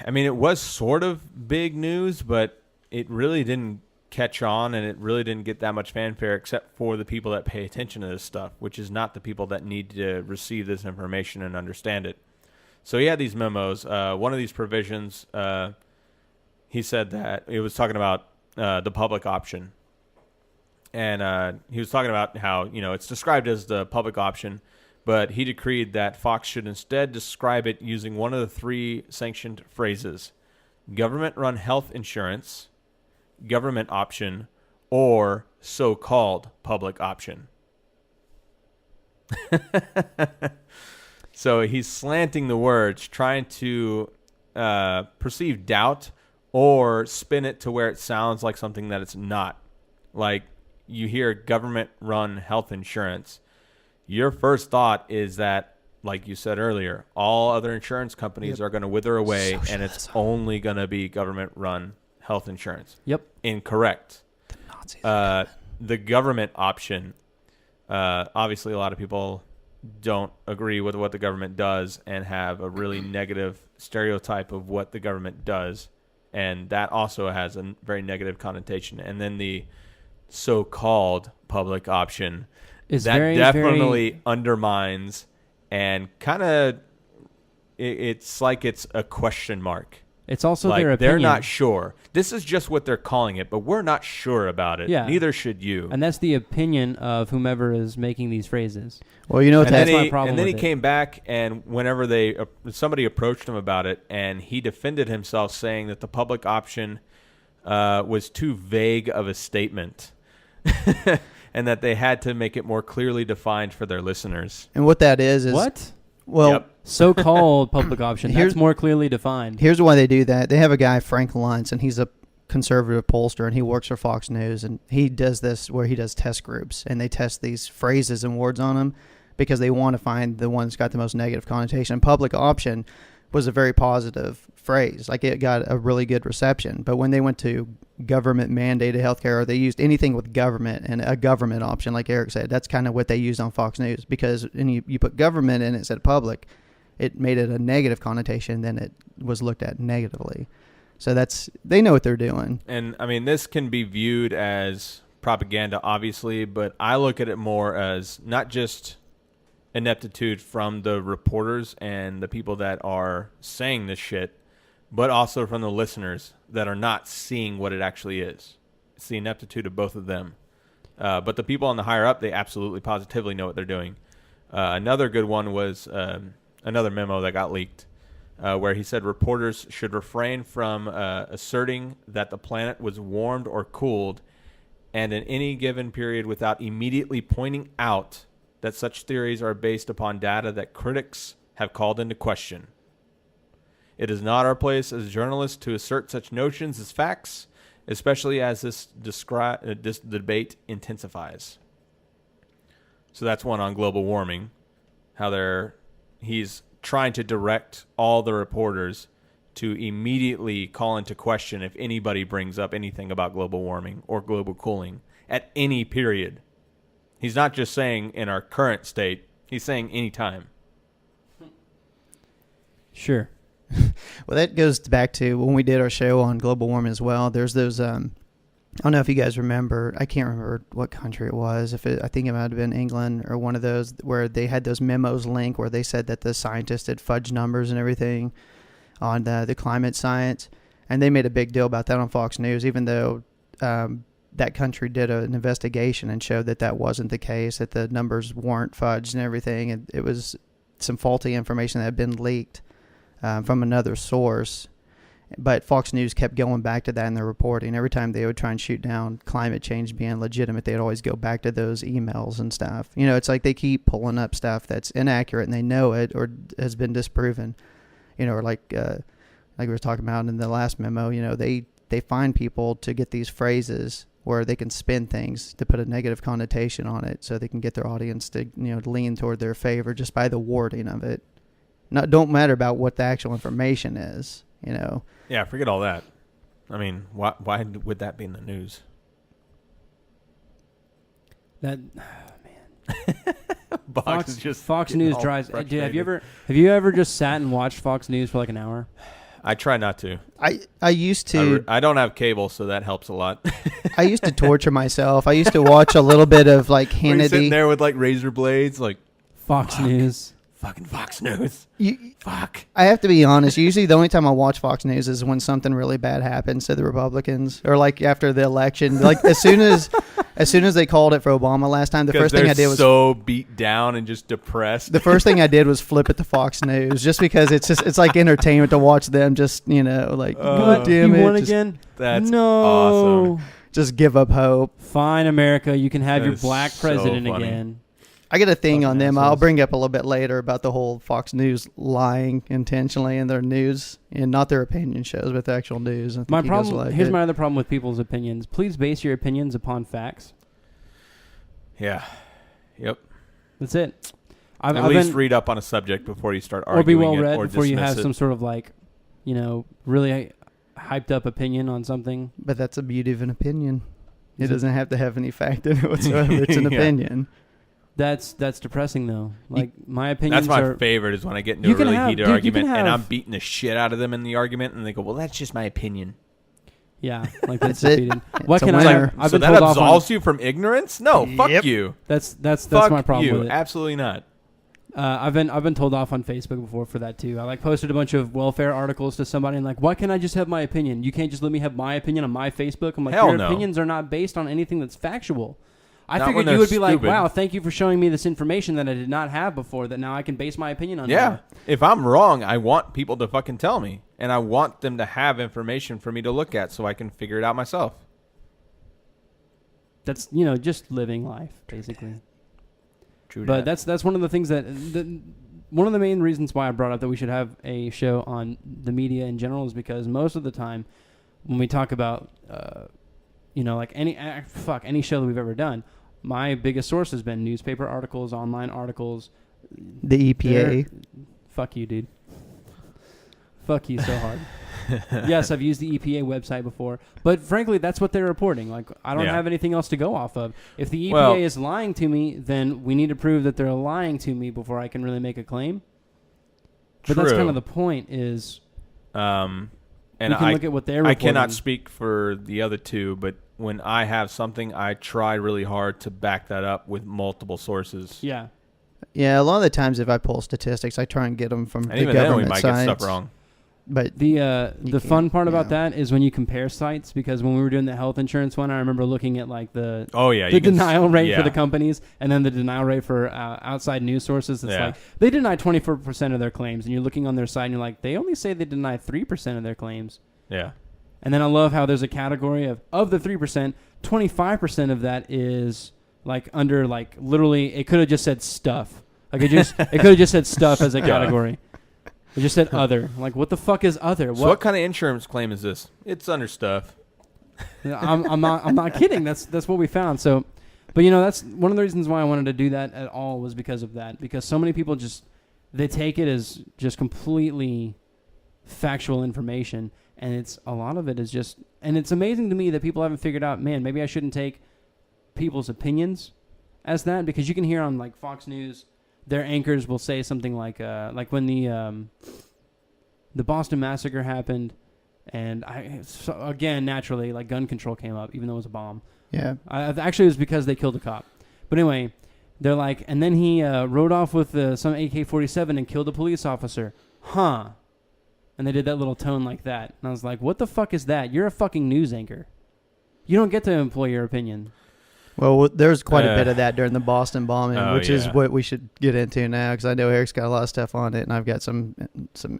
I mean, it was sort of big news, but it really didn't catch on, and it really didn't get that much fanfare except for the people that pay attention to this stuff, which is not the people that need to receive this information and understand it. So he had these memos. One of these provisions, he said that it was talking about the public option. And he was talking about how, it's described as the public option, but he decreed that Fox should instead describe it using one of the three sanctioned phrases: government-run health insurance, government option, or so-called public option. So he's slanting the words, trying to perceive doubt or spin it to where it sounds like something that it's not. Like, you hear government-run health insurance, your first thought is that, like you said earlier, all other insurance companies are going to wither away, and it's only going to be government-run health insurance. Yep. Incorrect. The Nazis. The government option, obviously a lot of people don't agree with what the government does and have a really negative stereotype of what the government does, and that also has a very negative connotation. And then the so-called public option is that very, definitely very undermines and kind of it's like it's a question mark. It's also like their opinion. they're not sure. This is just what they're calling it, but we're not sure about it. Yeah. Neither should you. And that's the opinion of whomever is making these phrases. Well, you know what that's my problem. And then he with came back, and whenever somebody approached him about it, and he defended himself, saying that the public option was too vague of a statement, and that they had to make it more clearly defined for their listeners. And what that is what? Well, Yep. So-called public option. That's more clearly defined. Here's why they do that. They have a guy, Frank Luntz, and he's a conservative pollster, and he works for Fox News, and he does this where he does test groups, and they test these phrases and words on them because they want to find the one that's got the most negative connotation. Public option was a very positive phrase. Like, it got a really good reception. But when they went to government mandated healthcare, or they used anything with government and a government option, like Eric said, that's kind of what they used on Fox News, because when you put government in it instead of public, it made it a negative connotation, then it was looked at negatively. So they know what they're doing. And I mean, this can be viewed as propaganda, obviously, but I look at it more as not just ineptitude from the reporters and the people that are saying this shit, but also from the listeners that are not seeing what it actually is. It's the ineptitude of both of them. But the people on the higher up, they absolutely positively know what they're doing. Another good one was another memo that got leaked, where he said reporters should refrain from asserting that the planet was warmed or cooled, and in any given period, without immediately pointing out that such theories are based upon data that critics have called into question. It is not our place as journalists to assert such notions as facts, especially as this debate intensifies. So that's one on global warming, how he's trying to direct all the reporters to immediately call into question if anybody brings up anything about global warming or global cooling at any period. He's not just saying in our current state, he's saying anytime. Sure. Well, that goes back to when we did our show on global warming as well. There's those, I don't know if you guys remember, I can't remember what country it was. I think it might have been England or one of those, where they had those memos link where they said that the scientists had fudged numbers and everything on the climate science. And they made a big deal about that on Fox News, even though that country did an investigation and showed that that wasn't the case, that the numbers weren't fudged and everything. And it was some faulty information that had been leaked from another source. But Fox News kept going back to that in their reporting. Every time they would try and shoot down climate change being legitimate, they'd always go back to those emails and stuff. You know, it's like they keep pulling up stuff that's inaccurate and they know it or has been disproven. You know, or like we were talking about in the last memo, you know, they find people to get these phrases where they can spin things to put a negative connotation on it so they can get their audience to, you know, lean toward their favor just by the wording of it. Don't matter about what the actual information is, you know. Yeah, forget all that. I mean, why would that be in the news? That Boggs is just Fox getting News all drives. Dude, have frustrated. you ever just sat and watched Fox News for like an hour? I try not to. I used to. I don't have cable, so that helps a lot. I used to torture myself. I used to watch a little bit of like Were you sitting Hannity. there with like razor blades, like Fox News. fucking Fox News. Fuck. I have to be honest. Usually, the only time I watch Fox News is when something really bad happens to the Republicans, or like after the election. Like as soon as they called it for Obama last time, the first thing I did was so beat down and just depressed. the first thing I did was flip it to Fox News, just because it's like entertainment to watch them just, you know, like God damn you it, won just, again? That's No. awesome. just give up hope. Fine, America. You can have That your is black so president funny. again. I get a thing Fucking on them. assholes. I'll bring up a little bit later about the whole Fox News lying intentionally in their news and not their opinion shows, but the actual news. I think My you guys will problem. like Here's it. my other problem with people's opinions. Please base your opinions upon facts. Yeah. Yep. That's it. At I've least been, read up on a subject before you start or be arguing well it read or before you dismiss have it. some sort of like, you know, really hyped up opinion on something. But that's the beauty of an opinion. It Is it- doesn't have to have any fact in it whatsoever. It's an Yeah. opinion. That's depressing though. Like my opinions That's my are. favorite is when I get into You a can really have- heated dude, you can argument and I'm have- beating the shit out of them in the argument and they go, well, that's just my opinion. Yeah, like that's That's it. defeated. What It's a can winner. I've So been that told off on. absolves you from ignorance? No, fuck Yep. you. That's Fuck my problem you. with it. Absolutely not. I've been told off on Facebook before for that too. I like posted a bunch of welfare articles to somebody and like, why can't I just have my opinion? You can't just let me have my opinion on my Facebook. I'm like, Hell your no. opinions are not based on anything that's factual. I Not when figured you they're would be like, stupid. wow, thank you for showing me this information that I did not have before. That now I can base my opinion on. Yeah. now." If I'm wrong, I want people to fucking tell me. And I want them to have information for me to look at so I can figure it out myself. That's just living life basically. True But that. that's one of the things that one of the main reasons why I brought up that we should have a show on the media in general is because most of the time when we talk about like any show that we've ever done, my biggest source has been newspaper articles, online articles. The EPA. They're- Fuck you, dude. Fuck you so hard. Yes, I've used the EPA website before, but frankly, that's what they're reporting. Like, I don't Yeah. have anything else to go off of. If the EPA Well- is lying to me, then we need to prove that they're lying to me before I can really make a claim. But that's True. kind of the point. Is And we can look at what they're I reporting. cannot speak for the other two, but when I have something, I try really hard to back that up with multiple sources. Yeah, Yeah, a lot of the times if I pull statistics, I try and get them from And the even then, we government might sites. get stuff wrong. But the You fun can't- part about yeah. that is when you compare sites, because when we were doing the health insurance one, I remember looking at like the Oh, yeah. the you can s- denial rate yeah. for the companies and then the denial rate for outside news sources. It's Yeah. like they deny 24% of their claims, and you're looking on their site and you're like, they only say they deny 3% of their claims. Yeah. And then I love how there's a category of the 3%, 25% of that is like under like literally it could have just said stuff. Like it could have just said stuff as a category. It just said other. Like what the fuck is other? So what kind of insurance claim is this? It's under stuff. I'm not kidding. That's what we found. So, but that's one of the reasons why I wanted to do that at all was because of that. Because so many people they take it as just completely factual information, and it's a lot of it is just. And it's amazing to me that people haven't figured out. Man, maybe I shouldn't take people's opinions as that, because you can hear on like Fox News, their anchors will say something like when the Boston Massacre happened. And again, naturally, like gun control came up, even though it was a bomb. yeah, Actually, it was because they killed a cop. But anyway, they're like, and then he rode off with some AK-47 and killed a police officer. Huh. And they did that little tone like that. And I was like, what the fuck is that? You're a fucking news anchor. You don't get to employ your opinion. Well, there's quite a bit of that during the Boston bombing, which is yeah. what we should get into now, because I know Eric's got a lot of stuff on it, and I've got some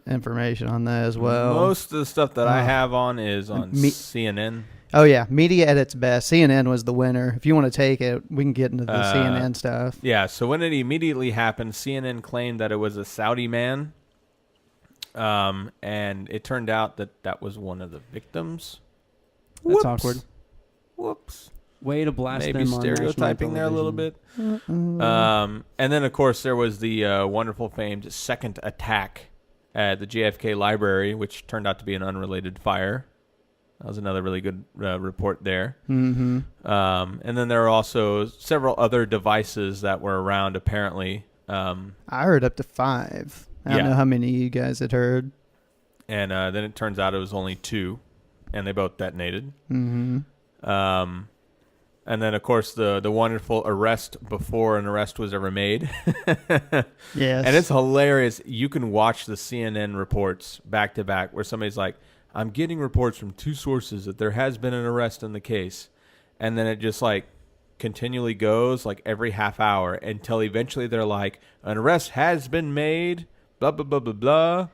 information on that as well. Most of the stuff that I have on is on CNN. Oh, yeah. Media at its best. CNN was the winner. If you want to take it, we can get into the CNN stuff. Yeah, so when it immediately happened, CNN claimed that it was a Saudi man, and it turned out that was one of the victims. That's awkward. Whoops. Way to blast Maybe them on stereotyping there a little bit. And then, of course, there was the wonderful famed second attack at the JFK library, which turned out to be an unrelated fire. That was another really good report there. Mm-hmm. And then there are also several other devices that were around, apparently. I heard up to 5. I don't Yeah. know how many of you guys had heard. And then it turns out it was only 2, and they both detonated. Mm-hmm. And then, of course, the wonderful arrest before an arrest was ever made. Yes. And it's hilarious. You can watch the CNN reports back to back where somebody's like, I'm getting reports from 2 sources that there has been an arrest in the case. And then it just like continually goes like every half hour until eventually they're like, an arrest has been made, blah, blah, blah, blah, blah.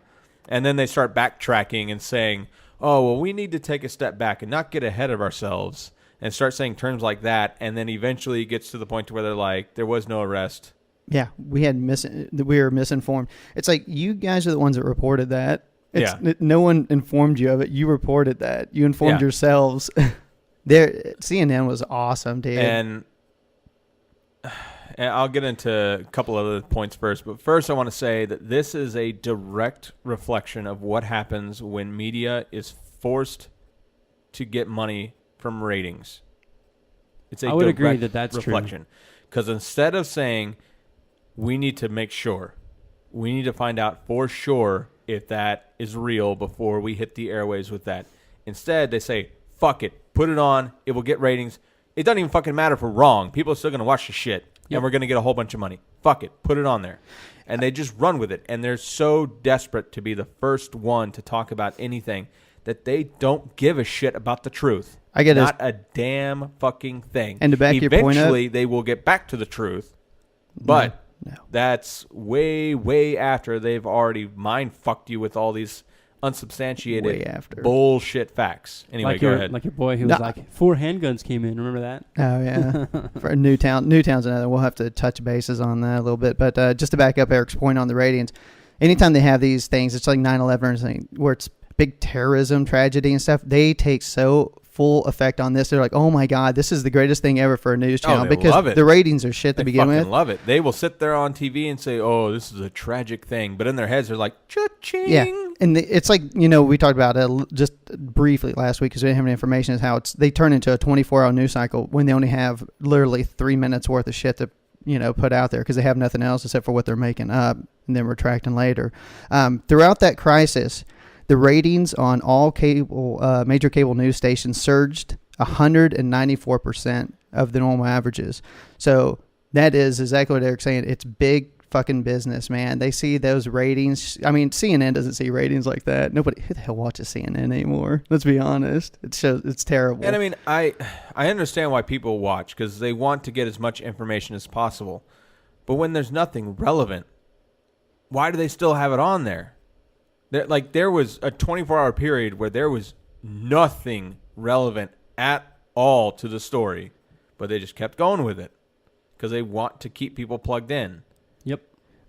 And then they start backtracking and saying, oh, well, we need to take a step back and not get ahead of ourselves. And start saying terms like that, and then eventually it gets to the point to where they're like, there was no arrest. Yeah, we were misinformed. It's like you guys are the ones that reported that. No one informed you of it. You reported that. You informed yourselves. CNN was awesome, dude. And I'll get into a couple other points first, but first I want to say that this is a direct reflection of what happens when media is forced to get money from ratings. It's a I would agree direct that's reflection. Because instead of saying, we need to make sure, we need to find out for sure if that is real before we hit the airwaves with that. Instead, they say, fuck it, put it on, it will get ratings. It doesn't even fucking matter if we're wrong. People are still going to watch the shit, and we're going to get a whole bunch of money. Fuck it, put it on there. And they just run with it. And they're so desperate to be the first one to talk about anything that they don't give a shit about the truth. I get not a damn fucking thing. And to back your point up, eventually they will get back to the truth, but that's way, way after they've already mind fucked you with all these unsubstantiated bullshit facts. Anyway, like go ahead. Like your boy who was like, 4 handguns came in. Remember that? Oh yeah, for Newtown's another. We'll have to touch bases on that a little bit, but just to back up Eric's point on the ratings, anytime they have these things, it's like 9/11 or something, where it's big terrorism tragedy and stuff. They take so full effect on this. They're like, oh my god, this is the greatest thing ever for a news channel, because the ratings are shit to begin with. They love it. They will sit there on TV and say, oh, this is a tragic thing, but in their heads they're like, cha-ching. Yeah, and it's like, we talked about it just briefly last week because we didn't have any information, is how they turn into a 24-hour news cycle when they only have literally 3 minutes worth of shit to put out there, because they have nothing else except for what they're making up and then retracting later. Throughout that crisis, the ratings on all major cable news stations surged 194% of the normal averages. So that is exactly what Eric's saying. It's big fucking business, man. They see those ratings. I mean, CNN doesn't see ratings like that. Who the hell watches CNN anymore? Let's be honest. It's terrible. And I mean, I understand why people watch, because they want to get as much information as possible. But when there's nothing relevant, why do they still have it on there? There was a 24-hour period where there was nothing relevant at all to the story, but they just kept going with it because they want to keep people plugged in. Yep.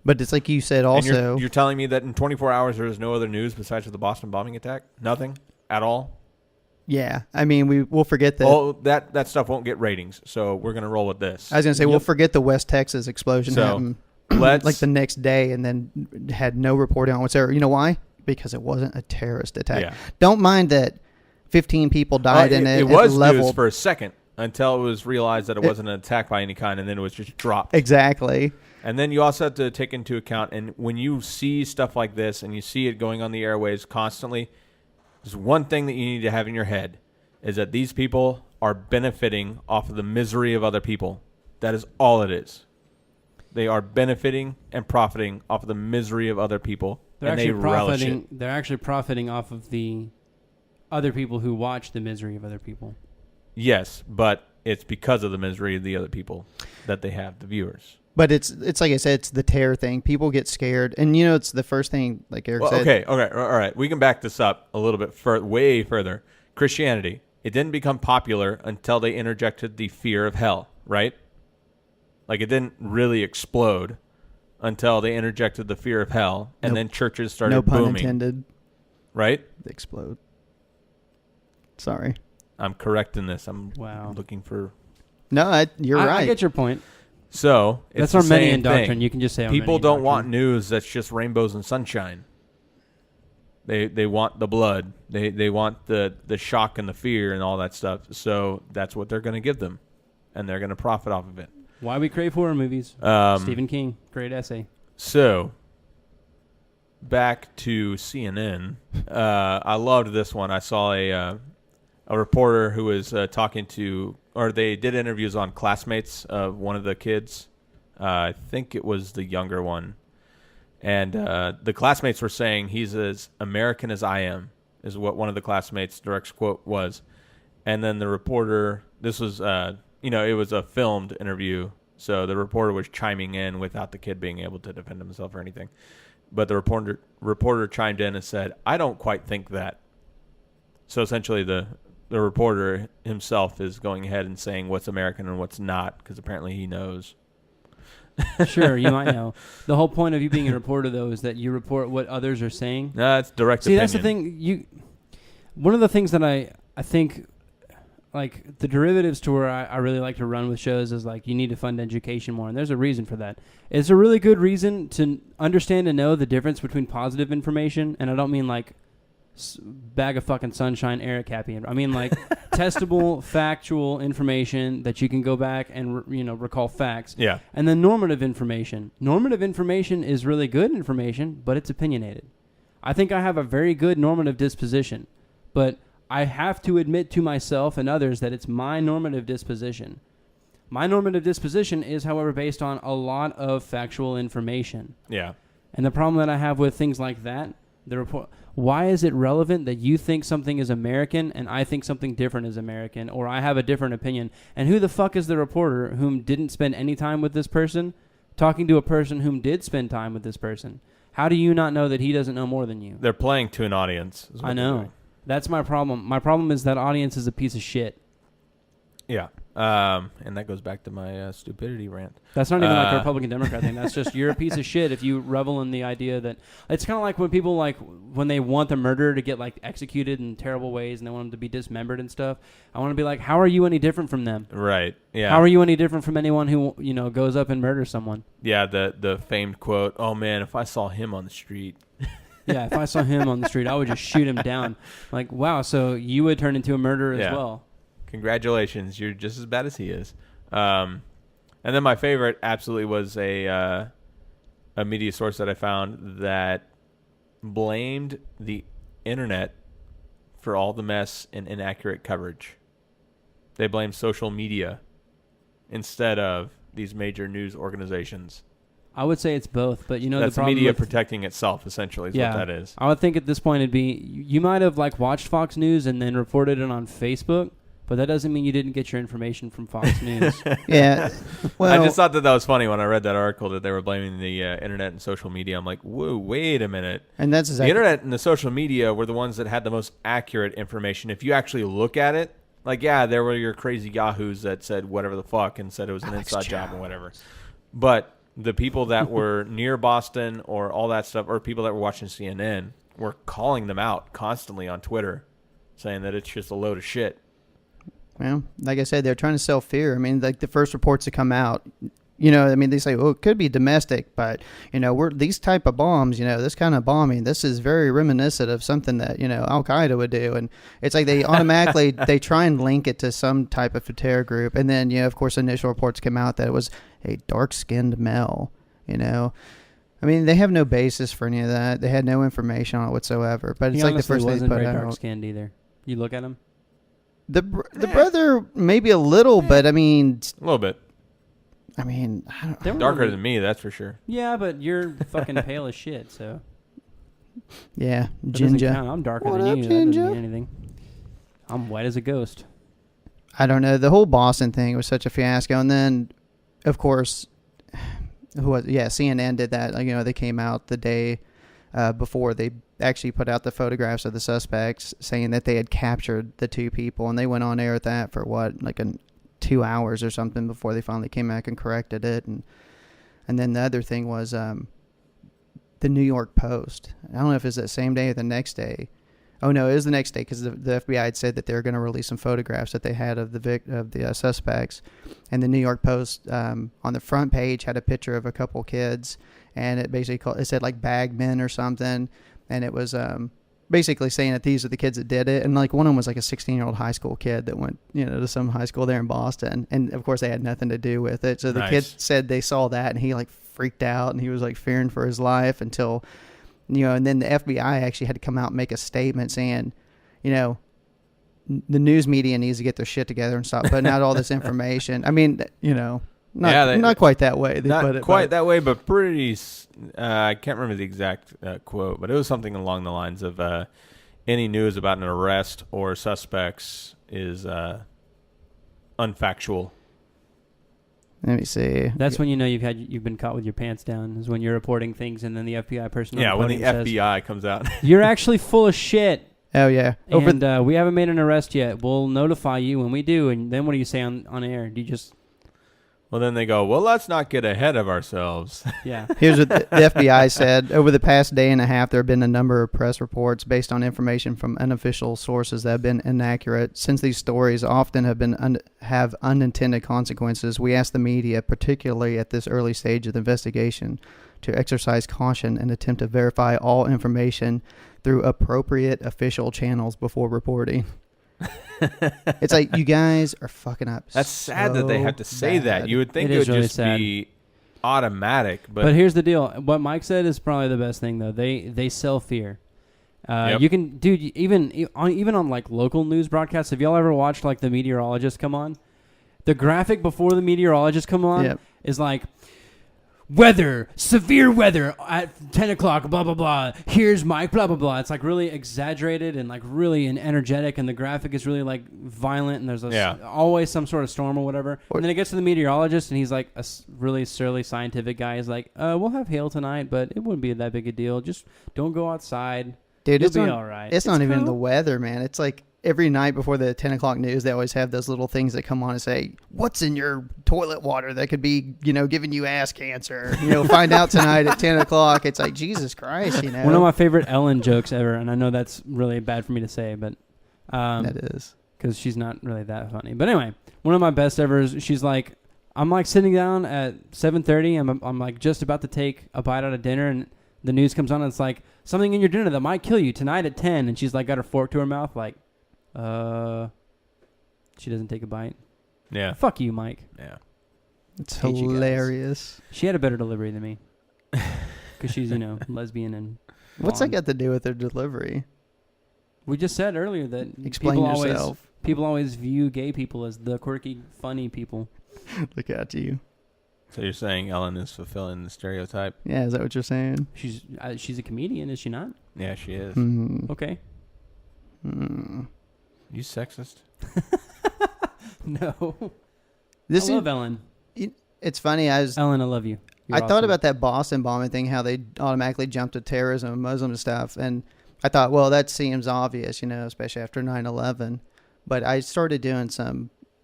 But it's like you said also. And you're telling me that in 24 hours there is no other news besides the Boston bombing attack? Nothing at all? Yeah. I mean, we'll forget that. Oh, that stuff won't get ratings, so we're going to roll with this. I was going to say, we'll forget the West Texas explosion happened like the next day and then had no reporting on whatsoever. You know why? Because it wasn't a terrorist attack. Yeah. Don't mind that 15 people died in it. It was news for a second until it was realized that it wasn't an attack by any kind, and then it was just dropped. Exactly. And then you also have to take into account, and when you see stuff like this and you see it going on the airwaves constantly, there's one thing that you need to have in your head, is that these people are benefiting off of the misery of other people. That is all it is. They are benefiting and profiting off of the misery of other people. They're actually profiting off of the other people who watch the misery of other people. Yes, but it's because of the misery of the other people that they have, the viewers. But it's like I said, it's the terror thing. People get scared, and it's the first thing, like Eric said. Okay, all right. We can back this up a little bit way further. Christianity, it didn't become popular until they interjected the fear of hell, right? Like it didn't really explode until they interjected the fear of hell, and then churches started booming. No pun intended. Right? They explode. Sorry. I'm correct in this. I'm Wow. looking for... No, you're right. I get your point. So it's That's the Armenian same doctrine. thing. You can just say people Armenian don't doctrine. want news that's just rainbows and sunshine. They want the blood. They want the shock and the fear and all that stuff. So that's what they're going to give them, and they're going to profit off of it. Why we crave horror movies. Stephen King, great essay. So back to CNN. I loved this one. I saw a reporter who was talking to, or they did interviews on classmates of one of the kids. I think it was the younger one. And the classmates were saying he's as American as I am, is what one of the classmates' direct quote was. And then the reporter, this was, it was a filmed interview, so the reporter was chiming in without the kid being able to defend himself or anything. But the reporter chimed in and said, I don't quite think that. So essentially the reporter himself is going ahead and saying what's American and what's not, because apparently he knows. Sure, you might know. The whole point of you being a reporter, though, is that you report what others are saying. No, it's direct opinion. That's the thing. One of the things that I think, like, the derivatives to where I really like to run with shows is, like, you need to fund education more, and there's a reason for that. It's a really good reason to understand and know the difference between positive information, and I don't mean, like, bag of fucking sunshine, Eric happy. I mean, like, testable, factual information that you can go back and, recall facts. Yeah. And then normative information. Normative information is really good information, but it's opinionated. I think I have a very good normative disposition, but I have to admit to myself and others that it's my normative disposition. My normative disposition is, however, based on a lot of factual information. Yeah. And the problem that I have with things like that, the report... Why is it relevant that you think something is American and I think something different is American, or I have a different opinion? And who the fuck is the reporter whom didn't spend any time with this person talking to a person whom did spend time with this person? How do you not know that he doesn't know more than you? They're playing to an audience. I know. That's my problem. My problem is that audience is a piece of shit. Yeah. And that goes back to my stupidity rant. That's not even like a Republican Democrat thing. That's just you're a piece of shit if you revel in the idea that it's kind of like when people when they want the murderer to get executed in terrible ways and they want him to be dismembered and stuff. I want to be like, how are you any different from them? Right. Yeah. How are you any different from anyone who goes up and murders someone? Yeah. The famed quote. Oh man, if I saw him on the street. Yeah, if I saw him on the street, I would just shoot him down. Like, wow, so you would turn into a murderer as well. Congratulations, you're just as bad as he is. And then my favorite absolutely was a media source that I found that blamed the internet for all the mess and inaccurate coverage. They blamed social media instead of these major news organizations. I would say it's both, but That's the problem media with protecting itself, essentially, is what that is. I would think at this point it'd be, you might have watched Fox News and then reported it on Facebook, but that doesn't mean you didn't get your information from Fox News. Yeah. Well, I just thought that was funny when I read that article that they were blaming the internet and social media. I'm like, whoa, wait a minute. And that's exactly... The internet and the social media were the ones that had the most accurate information. If you actually look at it, there were your crazy yahoos that said whatever the fuck and said it was an inside job or whatever. But the people that were near Boston or all that stuff, or people that were watching CNN, were calling them out constantly on Twitter, saying that it's just a load of shit. Well, like I said, they're trying to sell fear. I mean, the first reports that come out, they say, it could be domestic, but, we're these type of bombs, this kind of bombing, this is very reminiscent of something that, Al-Qaeda would do. And it's like they automatically, they try and link it to some type of terror group. And then, of course, initial reports come out that it was a dark-skinned male, I mean, they have no basis for any of that. They had no information on it whatsoever. But it's like the first thing they put out. Dark-skinned either. You look at him? The brother, maybe a little, but I mean... A little bit. I mean, I don't, darker than me, that's for sure. Yeah, but you're fucking pale as shit, so... Yeah, that doesn't Ginger. count. I'm darker What than up, you. Ginger? That doesn't mean anything. I'm white as a ghost. I don't know. The whole Boston thing was such a fiasco. And then, of course, CNN did that. Like, they came out the day before they actually put out the photographs of the suspects, saying that they had captured the two people, and they went on air with that for 2 hours or something before they finally came back and corrected it. And then the other thing was the New York Post. I don't know if it's the same day or the next day. Oh no, it was the next day, because the FBI had said that they were going to release some photographs that they had of the suspects, and the New York Post on the front page had a picture of a couple kids, and it basically it said like bagmen or something, and it was basically saying that these are the kids that did it, and like one of them was like a 16-year-old high school kid that went to some high school there in Boston, and of course they had nothing to do with it. So the kid said they saw that, and he like freaked out, and he was like fearing for his life until. And then the FBI actually had to come out and make a statement saying, the news media needs to get their shit together and stop putting out all this information. I mean, not quite that way. Not quite that way, but pretty. I can't remember the exact quote, but it was something along the lines of any news about an arrest or suspects is unfactual. Let me see. That's when you've been caught with your pants down, is when you're reporting things and then the FBI person. Yeah, when the says, FBI comes out. You're actually full of shit. Oh yeah. And we haven't made an arrest yet. We'll notify you when we do. And then what do you say on air? Do you just? Well, then they go, well, let's not get ahead of ourselves. Yeah. Here's what the FBI said. Over the past day and a half, there have been a number of press reports based on information from unofficial sources that have been inaccurate. Since these stories often have unintended consequences, we ask the media, particularly at this early stage of the investigation, to exercise caution and attempt to verify all information through appropriate official channels before reporting. It's like, you guys are fucking up. That's sad that they have to say that. You would think it would really just be automatic. But here's the deal. What Mike said is probably the best thing, though. They sell fear. Yep. You can, dude, even on like local news broadcasts, have y'all ever watched like the meteorologist come on? The graphic before the meteorologist come on is like, weather, severe weather at 10 o'clock, blah, blah, blah. Here's Mike, blah, blah, blah. It's like really exaggerated and like really energetic, and the graphic is really like violent, and there's always some sort of storm or whatever. And then it gets to the meteorologist, and he's like a really surly scientific guy. He's like, we'll have hail tonight, but it wouldn't be that big a deal. Just don't go outside. Dude, You'll be all right. It's not even the weather, man. It's like every night before the 10 o'clock news, they always have those little things that come on and say, what's in your toilet water that could be, giving you ass cancer? Find out tonight at 10 o'clock. It's like, Jesus Christ, One of my favorite Ellen jokes ever, and I know that's really bad for me to say, but... that is. Because she's not really that funny. But anyway, one of my best ever is, she's like, I'm like sitting down at 7:30, I'm like just about to take a bite out of dinner, and the news comes on, and it's like, something in your dinner that might kill you tonight at 10, and she's like got her fork to her mouth, like, she doesn't take a bite. Yeah. Fuck you, Mike. Yeah. It's hilarious. She had a better delivery than me. Because she's, lesbian and... What's that got to do with her delivery? We just said earlier that Explain yourself. People always view gay people as the quirky, funny people. Look at you. So you're saying Ellen is fulfilling the stereotype? Yeah, is that what you're saying? She's a comedian, is she not? Yeah, she is. Okay. You sexist? No. I love Ellen. It's funny. Ellen, I love you. I thought about that Boston bombing thing, how they automatically jumped to terrorism and Muslim stuff. And I thought, well, that seems obvious, especially after 9/11. But I started doing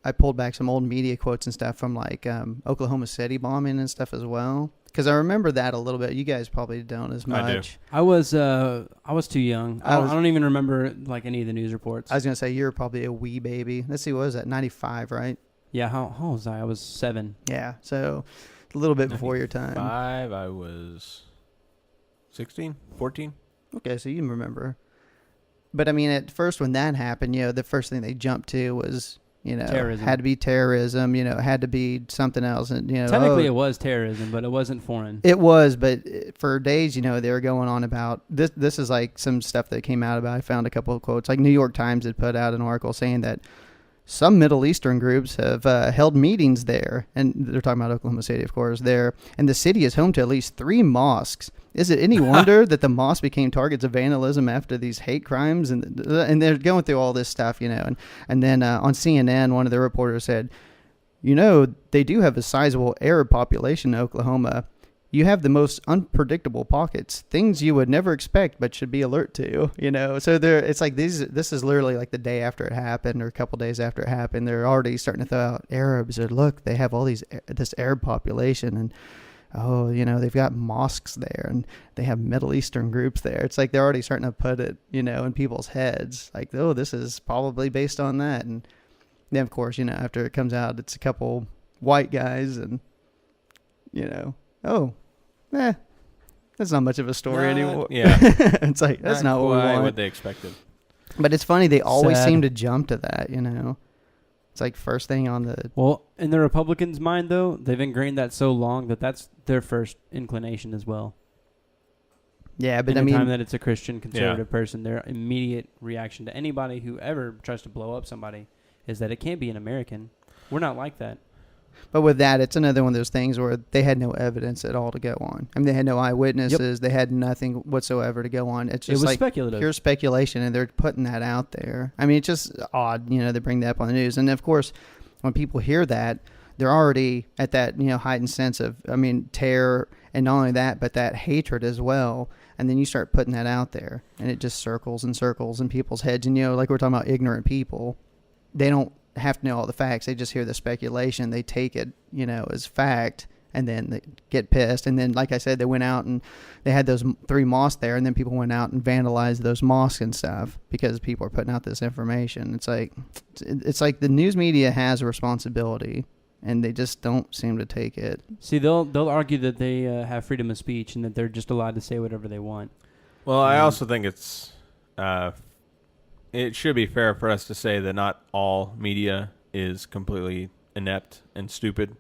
I pulled back some old media quotes and stuff from like Oklahoma City bombing and stuff as well. Because I remember that a little bit. You guys probably don't as much. I was too young. I don't even remember like any of the news reports. I was gonna say you're probably a wee baby. Let's see, what was that? 95, right? Yeah. How old was I? I was 7. Yeah. So a little bit before your time. 5. I was 16, 14. Okay, so you can remember. But I mean, at first when that happened, the first thing they jumped to was. Terrorism. Had to be terrorism, it had to be something else. And, technically it was terrorism, but it wasn't foreign. It was, but for days, they were going on about this. This is like some stuff that came out about. I found a couple of quotes. Like New York Times had put out an article saying that some Middle Eastern groups have held meetings there, and they're talking about Oklahoma City, of course, there. And the city is home to at least 3 mosques. Is it any wonder that the mosques became targets of vandalism after these hate crimes? And they're going through all this stuff, And then on CNN, one of the reporters said, they do have a sizable Arab population in Oklahoma. You have the most unpredictable pockets, things you would never expect but should be alert to, So it's like this is literally like the day after it happened or a couple days after it happened. They're already starting to throw out Arabs or look, they have all this Arab population and they've got mosques there and they have Middle Eastern groups there. It's like they're already starting to put it, in people's heads like, oh, this is probably based on that. And then, of course, after it comes out, it's a couple white guys and, that's not much of a story anymore. Yeah. It's like, that's not what we want. What they expected. But it's funny, they always Sad. seem to jump to that, It's like first thing on the... Well, in the Republicans' mind, though, they've ingrained that so long that that's their first inclination as well. Yeah, but Anytime that it's a Christian conservative person, their immediate reaction to anybody who ever tries to blow up somebody is that it can't be an American. We're not like that. But with that, it's another one of those things where they had no evidence at all to go on. I mean, they had no eyewitnesses. They had nothing whatsoever to go on. It's just like speculative. Pure speculation, and they're putting that out there. I mean, it's just odd, they bring that up on the news. And, of course, when people hear that, they're already at that, heightened sense of, terror, and not only that, but that hatred as well. And then you start putting that out there, and it just circles and circles in people's heads. And, like we're talking about ignorant people, they don't have to know all the facts. They just hear the speculation. They take it, as fact, and then they get pissed. And then, like I said, they went out and they had those 3 mosques there, and then people went out and vandalized those mosques and stuff because people are putting out this information. It's like the news media has a responsibility, and they just don't seem to take it. See, they'll argue that they have freedom of speech and that they're just allowed to say whatever they want. Well, I also think it's... it should be fair for us to say that not all media is completely inept and stupid.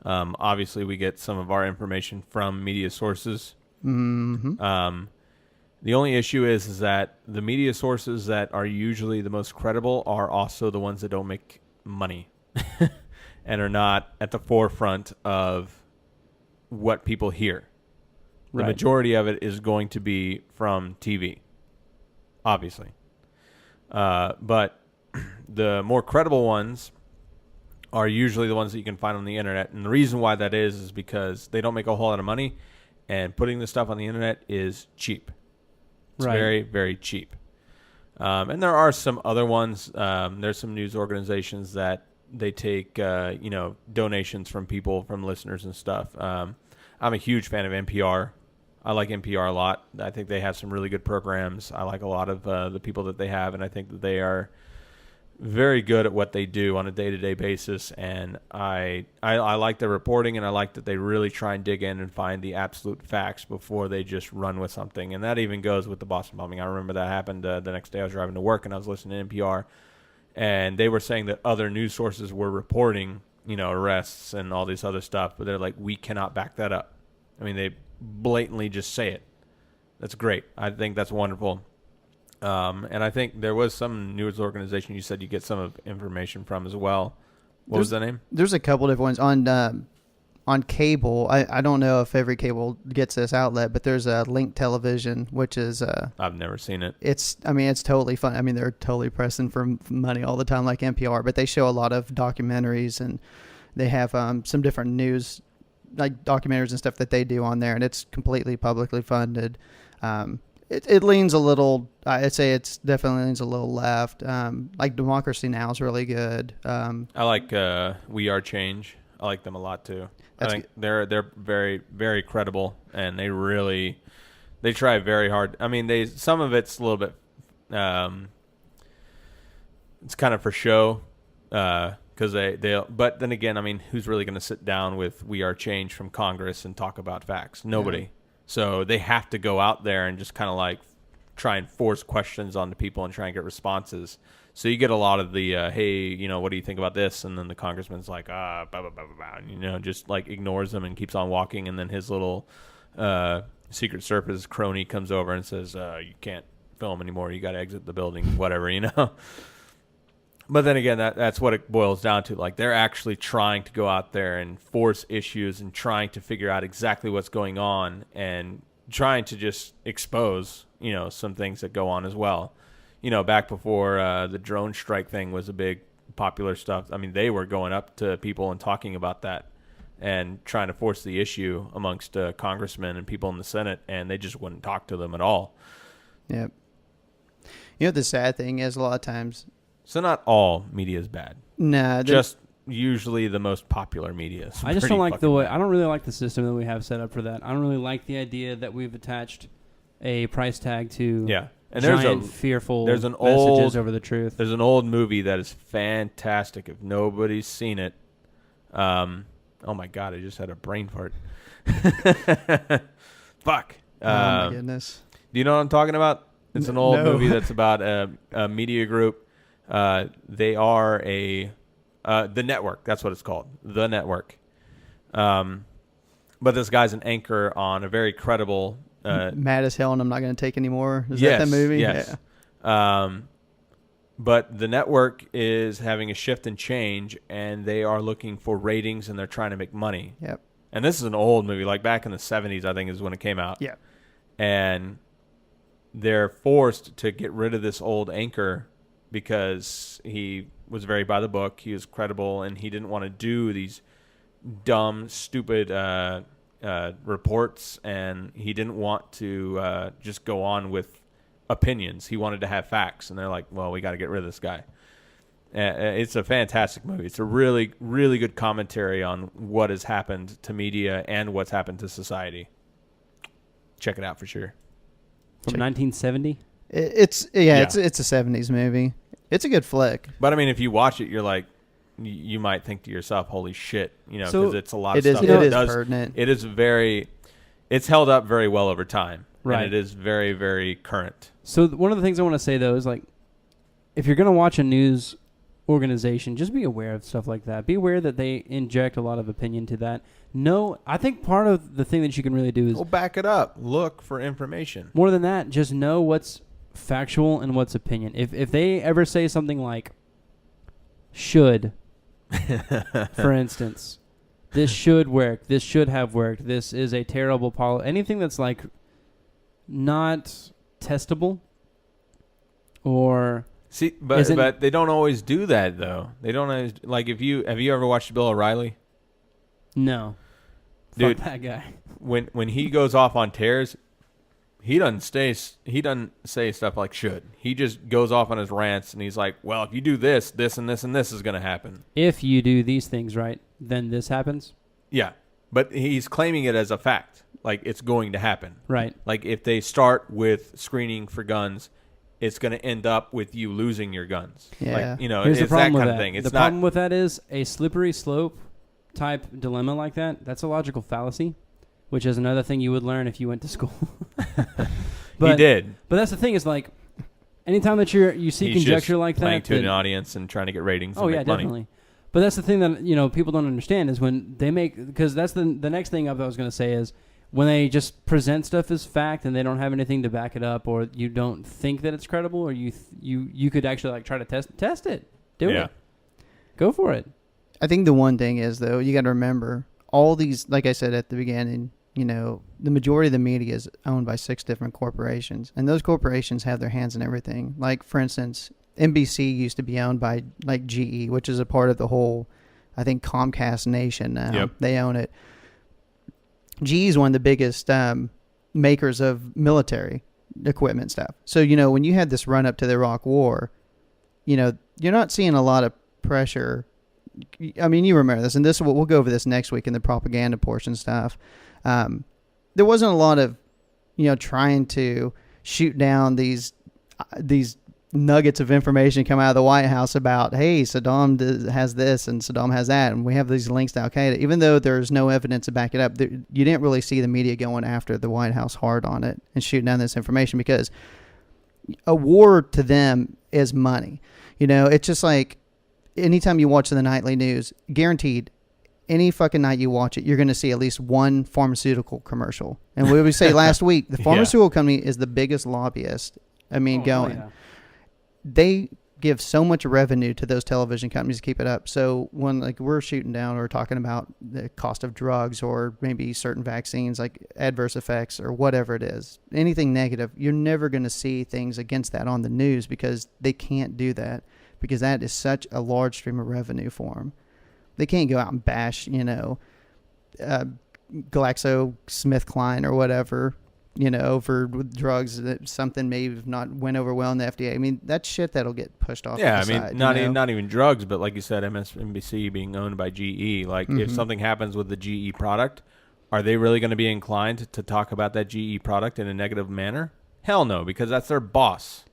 Obviously, we get some of our information from media sources. Mm-hmm. The only issue is that the media sources that are usually the most credible are also the ones that don't make money and are not at the forefront of what people hear. The majority of it is going to be from TV, obviously. But the more credible ones are usually the ones that you can find on the internet. And the reason why that is because they don't make a whole lot of money, and putting this stuff on the internet is cheap. It's very, very cheap. And there are some other ones. There's some news organizations that they take, donations from people, from listeners and stuff. I'm a huge fan of NPR. I like NPR a lot. I think they have some really good programs. I like a lot of the people that they have, and I think that they are very good at what they do on a day-to-day basis. And I like their reporting, and I like that they really try and dig in and find the absolute facts before they just run with something. And that even goes with the Boston bombing. I remember that happened the next day I was driving to work, and I was listening to NPR, and they were saying that other news sources were reporting, arrests and all this other stuff, but they're like, we cannot back that up. I mean, they blatantly just say it. That's great. I think that's wonderful. And I think there was some news organization you said you get some of information from as well. What was the name? There's a couple different ones on cable. I don't know if every cable gets this outlet, but there's a Link Television, which is I've never seen it. It's totally fun. I mean, they're totally pressing for money all the time, like NPR, but they show a lot of documentaries, and they have some different news, like documentaries and stuff that they do on there, and it's completely publicly funded. It leans a little, I'd say it's definitely leans a little left. Like Democracy Now! Is really good. I like We Are Change. I like them a lot too. I think they're very, very credible, and they try very hard. I mean, some of it's a little bit, it's kind of for show, because but then again, I mean, who's really going to sit down with We Are Change from Congress and talk about facts? Nobody. Yeah. So they have to go out there and just kind of like try and force questions onto people and try and get responses. So you get a lot of the, hey, what do you think about this? And then the congressman's like, blah, blah, blah, blah, blah, and, just like ignores them and keeps on walking. And then his little Secret Service crony comes over and says, you can't film anymore. You got to exit the building, whatever, But then again, that's what it boils down to. Like, they're actually trying to go out there and force issues and trying to figure out exactly what's going on and trying to just expose, some things that go on as well. Back before the drone strike thing was a big popular stuff. I mean, they were going up to people and talking about that and trying to force the issue amongst congressmen and people in the Senate, and they just wouldn't talk to them at all. Yep. The sad thing is a lot of times. So not all media is bad. Nah, just usually the most popular media is I just don't like the way. I don't really like the system that we have set up for that. I don't really like the idea that we've attached a price tag to and giant fearful there's an messages over the truth. There's an old movie that is fantastic. If nobody's seen it, oh my God, I just had a brain fart. Fuck. Oh my goodness. Do you know what I'm talking about? It's an old movie that's about a media group. They are The Network. That's what it's called. The Network. But this guy's an anchor on a very credible... Mad as hell and I'm not going to take anymore. Is that the movie? Yes. Yeah. But the network is having a shift and change, and they are looking for ratings, and they're trying to make money. Yep. And this is an old movie, like back in the 70s, I think is when it came out. Yeah. And they're forced to get rid of this old anchor because he was very by the book, he was credible, and he didn't want to do these dumb, stupid reports, and he didn't want to just go on with opinions. He wanted to have facts, and they're like, well, we got to get rid of this guy. It's a fantastic movie. It's a really, really good commentary on what has happened to media and what's happened to society. Check it out for sure. From 1970? It's a 70s movie. It's a good flick. But I mean, if you watch it, you're like, you might think to yourself, holy shit, because it's a lot of stuff. It is pertinent. It is it's held up very well over time. Right. And it is very, very current. So one of the things I want to say, though, is like, if you're going to watch a news organization, just be aware of stuff like that. Be aware that they inject a lot of opinion to that. No, I think part of the thing that you can really do is... Well, back it up. Look for information. More than that, just know what's factual and what's opinion. If they ever say something like, should, for instance, this should work, this should have worked, this is a terrible policy, anything that's like not testable or... See, but they don't always do that, though. They don't always... Like, have you ever watched Bill O'Reilly? No. Dude, fuck that guy. When he goes off on tears, he doesn't say stuff like should. He just goes off on his rants, and he's like, well, if you do this, this, and this, and this is going to happen. If you do these things right, then this happens? Yeah. But he's claiming it as a fact. Like, it's going to happen. Right. Like, if they start with screening for guns, it's going to end up with you losing your guns. Yeah. Like, Here's it's the problem that with kind of thing. It's the problem with that is a slippery slope type dilemma like that. That's a logical fallacy, which is another thing you would learn if you went to school. He did. But that's the thing is, like, anytime that you see conjecture like that. Playing to an audience and trying to get ratings and make money. Definitely. But that's the thing that, people don't understand is when they make, because that's the next thing I was going to say is when they just present stuff as fact and they don't have anything to back it up, or you don't think that it's credible, or you could actually like try to test it. Do it. Go for it. I think the one thing is, though, you got to remember all these, like I said at the beginning, the majority of the media is owned by 6 different corporations, and those corporations have their hands in everything. Like, for instance, NBC used to be owned by like GE, which is a part of the whole, I think, Comcast nation now. Yep. They own it. GE is one of the biggest makers of military equipment stuff. So, when you had this run up to the Iraq War, you're not seeing a lot of pressure. I mean, you remember this, and we'll go over this next week in the propaganda portion stuff. There wasn't a lot of, trying to shoot down these nuggets of information come out of the White House about, hey, Saddam has this and Saddam has that, and we have these links to Al-Qaeda. Even though there's no evidence to back it up, you didn't really see the media going after the White House hard on it and shooting down this information, because a war to them is money. It's just like anytime you watch the nightly news, guaranteed, any fucking night you watch it, you're going to see at least one pharmaceutical commercial. And what we say last week, the pharmaceutical company is the biggest lobbyist. I mean, going. Yeah. They give so much revenue to those television companies to keep it up. So when like we're shooting down or talking about the cost of drugs or maybe certain vaccines, like adverse effects or whatever it is, anything negative, you're never going to see things against that on the news because they can't do that because that is such a large stream of revenue for them. They can't go out and bash, GlaxoSmithKline or whatever, for drugs that something may have not went over well in the FDA. I mean, that's shit that'll get pushed off. Yeah, to the I mean, side, not even drugs, but like you said, MSNBC being owned by GE. Like, if something happens with the GE product, are they really going to be inclined to talk about that GE product in a negative manner? Hell no, because that's their boss.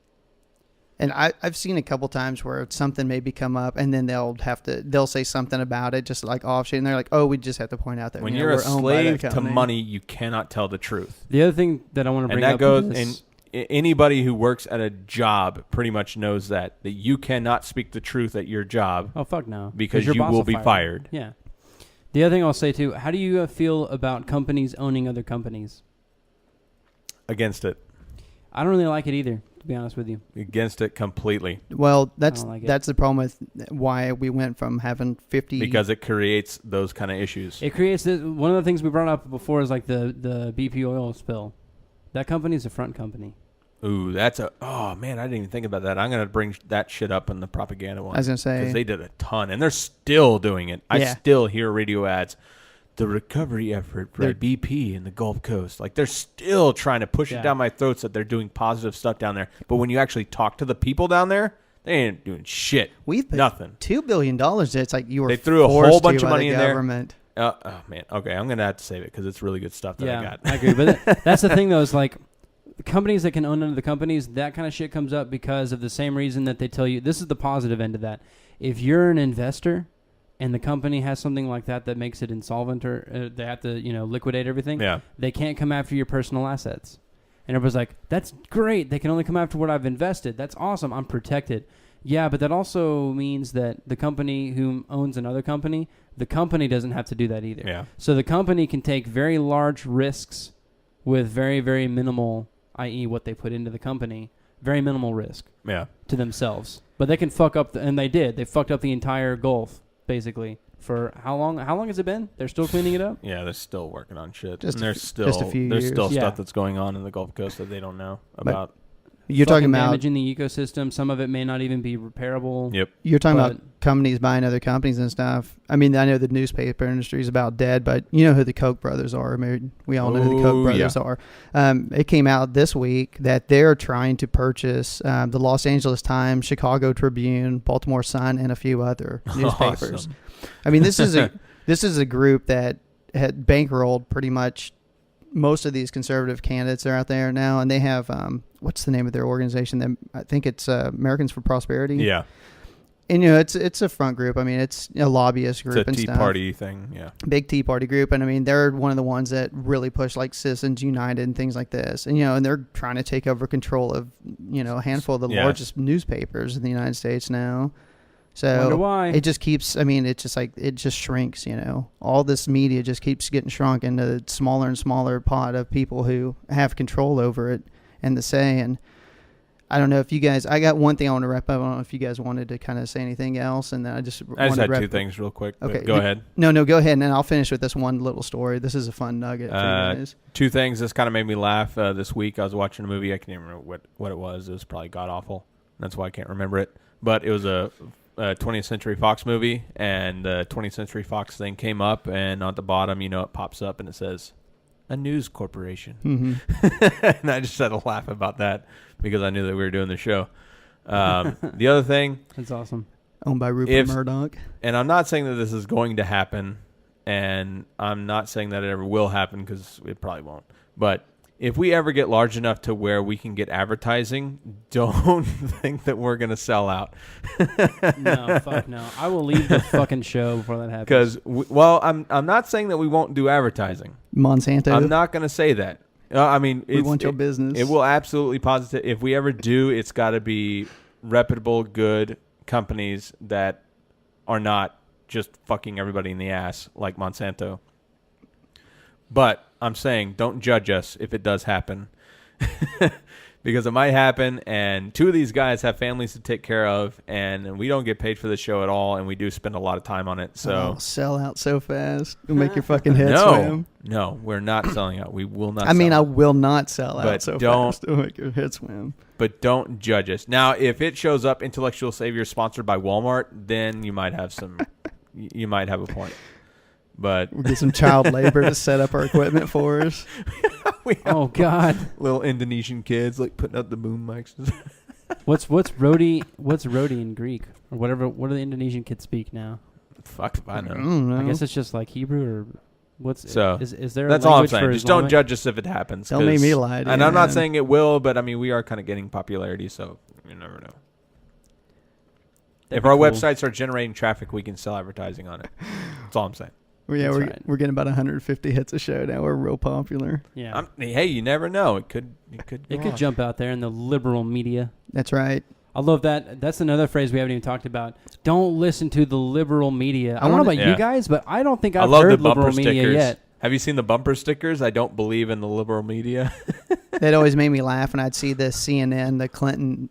And I've seen a couple times where something maybe come up, and then they'll say something about it, just like offshoot, and they're like, "Oh, we just have to point out that when we're you're a owned by that slave to company." money, you cannot tell the truth." The other thing that I want to bring And that up goes, is and anybody who works at a job pretty much knows that you cannot speak the truth at your job. Oh fuck no! Because your you boss will be fire fired. Yeah. The other thing I'll say too: how do you feel about companies owning other companies? Against it. I don't really like it either, to be honest with you. Against it completely. Well, that's like it. that's the problem with why we went from having 50. Because it creates those kind of issues. It creates one of the things we brought up before is like the BP oil spill. That company is a front company. Ooh, oh man, I didn't even think about that. I'm going to bring that shit up in the propaganda one. I was going to say. Because they did a ton, and they're still doing it. I Yeah. still hear radio ads. The recovery effort for BP in the Gulf Coast. Like, they're still trying to push it down my throats that they're doing positive stuff down there. But when you actually talk to the people down there, they ain't doing shit. We've put nothing. $2 billion. It's like you were. They threw a whole bunch of money in there. Government. Oh man. Okay, I'm gonna have to save it because it's really good stuff that I got. I agree. But that's the thing, though, is like the companies that can own other companies, that kind of shit comes up because of the same reason that they tell you. This is the positive end of that. If you're an investor and the company has something like that makes it insolvent or they have to, liquidate everything, they can't come after your personal assets. And everybody's like, that's great. They can only come after what I've invested. That's awesome. I'm protected. Yeah, but that also means that the company who owns another company, the company doesn't have to do that either. Yeah. So the company can take very large risks with very, very minimal, i.e. what they put into the company, very minimal risk to themselves. But they can fuck up, and they did. They fucked up the entire Gulf. Basically, for how long? How long has it been? They're still cleaning it up. Yeah, they're still working on shit. Just and there's a few years. still stuff that's going on in the Gulf Coast that they don't know about. You're talking about damaging the ecosystem. Some of it may not even be repairable. Yep. You're talking about companies buying other companies and stuff. I mean, I know the newspaper industry is about dead, but you know who the Koch brothers are. I mean, we all know who the Koch brothers are. It came out this week that they're trying to purchase the Los Angeles Times, Chicago Tribune, Baltimore Sun, and a few other newspapers. Awesome. I mean, this is a group that had bankrolled pretty much most of these conservative candidates are out there now, and they have what's the name of their organization? I think it's Americans for Prosperity. Yeah, and it's a front group. I mean, it's a lobbyist group. It's a Tea Party thing. Yeah, big Tea Party group, and I mean they're one of the ones that really push like Citizens United and things like this, and and they're trying to take over control of a handful of the largest newspapers in the United States now. So wonder why. it just keeps, it just shrinks, all this media just keeps getting shrunk into a smaller and smaller pot of people who have control over it and the say. And I don't know if you guys, I got one thing I want to wrap up. I don't know if you guys wanted to kind of say anything else. And then I just had two things real quick. Okay. Go ahead. No, go ahead. And then I'll finish with this one little story. This is a fun nugget for you guys. Two things. This kind of made me laugh this week. I was watching a movie. I can't even remember what it was. It was probably god awful. That's why I can't remember it. But it was a 20th Century Fox movie, and the 20th Century Fox thing came up, and on the bottom, it pops up and it says, a news corporation. Mm-hmm. And I just had to laugh about that because I knew that we were doing the show. The other thing. That's awesome. Owned by Rupert Murdoch. And I'm not saying that this is going to happen, and I'm not saying that it ever will happen because it probably won't. But if we ever get large enough to where we can get advertising, don't think that we're going to sell out. No, fuck no. I will leave the fucking show before that happens. Because, I'm not saying that we won't do advertising. Monsanto. I'm not going to say that. We want your business. It will absolutely positive. If we ever do, it's got to be reputable, good companies that are not just fucking everybody in the ass like Monsanto. But I'm saying don't judge us if it does happen because it might happen, and two of these guys have families to take care of, and we don't get paid for the show at all, and we do spend a lot of time on it. So sell out so fast. You'll make your fucking head no, swim. no, we're not selling out. We will not. I mean, I sell will not sell out But so don't- fast. It'll make your head swim. but don't judge us. Now, if it shows up Intellectual Savior sponsored by Walmart, then you might have some. You might have a point. But We'll get some child labor to set up our equipment for us. we have Oh God. little Indonesian kids like putting up the boom mics. What's roti? What's roti in Greek or whatever? What do the Indonesian kids speak now? Fuck if I I know. don't know. I guess it's just like Hebrew or what's. So, is there? That's a all I'm language saying. for Just don't Islamic? judge us if it happens. Don't make 'cause- me lie to And you, I'm not man. saying it will, but I mean, we are kind of getting popularity, so you never know. That'd If be our cool. website starts generating traffic, we can sell advertising on it. That's all I'm saying. Well, yeah, That's we're, right. we're getting about 150 hits a show now. We're real popular. Yeah. Hey, you never know. It could. It could jump out there in the liberal media. That's right. I love that. That's another phrase we haven't even talked about. Don't listen to the liberal media. I don't know wanna- about Yeah. you guys, but I don't think I I've love the heard bumper liberal media stickers. yet. Have you seen the bumper stickers? I don't believe in the liberal media. That always made me laugh when I'd see the CNN, the Clinton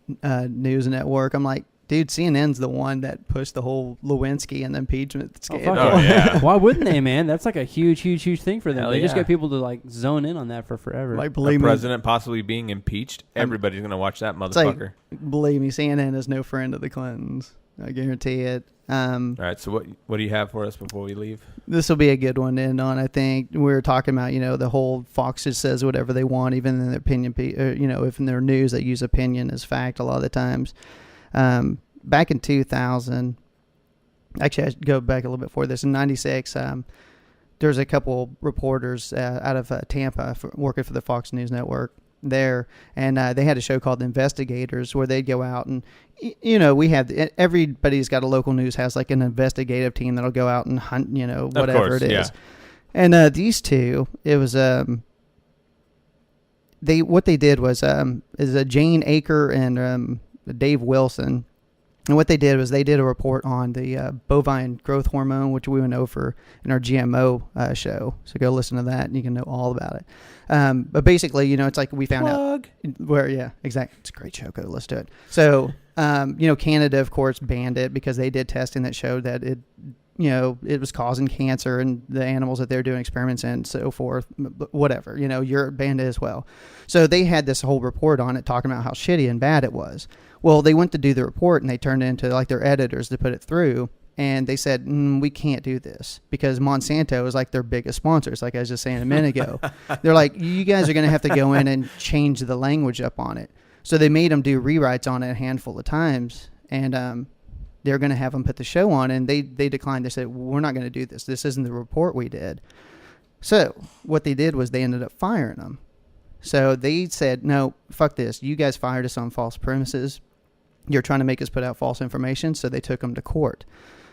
news network. I'm like, dude, CNN's the one that pushed the whole Lewinsky and the impeachment scandal. fuck Oh, yeah. Why wouldn't they, man? That's like a huge, huge, huge thing for them. Hell They just yeah. get people to like zone in on that for forever. Like, The believe me, president possibly being impeached. Everybody's gonna watch that it's like, motherfucker. believe me, CNN is no friend of the Clintons. I guarantee it. All right. So what do you have for us before we leave? This will be a good one to end on. I think we were talking about, the whole Fox just says whatever they want, even in their opinion, if in their news they use opinion as fact a lot of the times. Back in 2000, actually I should go back a little bit before this. In 96, there's a couple reporters out of Tampa working for the Fox News Network there, and they had a show called The Investigators where they'd go out and, we have, everybody's got a local news has like an investigative team that'll go out and hunt, whatever course, it is. yeah. And these two, it was what they did was is Jane Aker and Dave Wilson. And what they did was they did a report on the bovine growth hormone, which we went over in our GMO show. So go listen to that and you can know all about it. But basically, it's like we found out where, yeah, exactly. It's a great show. Go listen to it. So, Canada, of course, banned it because they did testing that showed that it was causing cancer and the animals that they're doing experiments in and so forth, whatever, Europe banned it as well. So they had this whole report on it talking about how shitty and bad it was. Well, they went to do the report and they turned it into like their editors to put it through. And they said, we can't do this because Monsanto is like their biggest sponsors. Like I was just saying a minute ago, they're like, you guys are going to have to go in and change the language up on it. So they made them do rewrites on it a handful of times. And, they're going to have them put the show on, and they declined. They said, we're not going to do this. This isn't the report we did. So what they did was they ended up firing them. So they said, no, fuck this. You guys fired us on false premises. You're trying to make us put out false information. So they took them to court.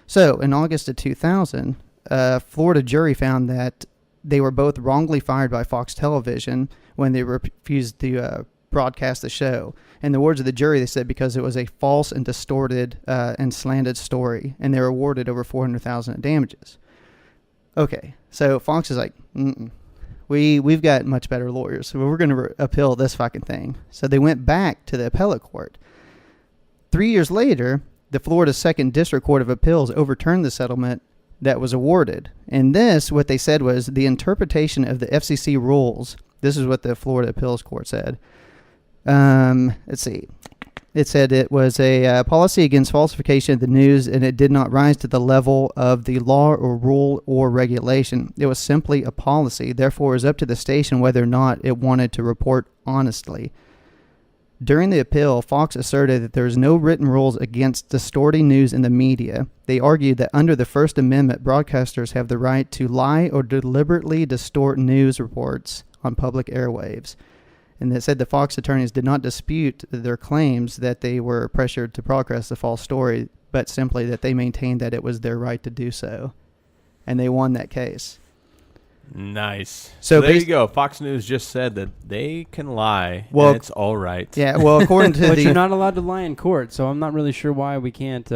So in August of 2000, a Florida jury found that they were both wrongly fired by Fox Television when they refused to broadcast the show. In the words of the jury, they said because it was a false and distorted and slanted story, and they were awarded over $400,000 in damages. Okay, so Fox is like, we've got much better lawyers, so we're going to appeal this fucking thing. So they went back to the appellate court. 3 years later, the Florida 2nd District Court of Appeals overturned the settlement that was awarded. And this, what they said was the interpretation of the FCC rules. This is what the Florida Appeals Court said. Let's see. It said it was a policy against falsification of the news, and it did not rise to the level of the law or rule or regulation. It was simply a policy. Therefore, it was up to the station whether or not it wanted to report honestly. During the appeal, Fox asserted that there is no written rules against distorting news in the media. They argued that under the First Amendment, broadcasters have the right to lie or deliberately distort news reports on public airwaves. And they said the Fox attorneys did not dispute their claims that they were pressured to broadcast the false story, but simply that they maintained that it was their right to do so. And they won that case. Nice. So there you go. Fox News just said that they can lie, Well, and it's all right. Yeah, well, according to But you're not allowed to lie in court, so I'm not really sure why we can't.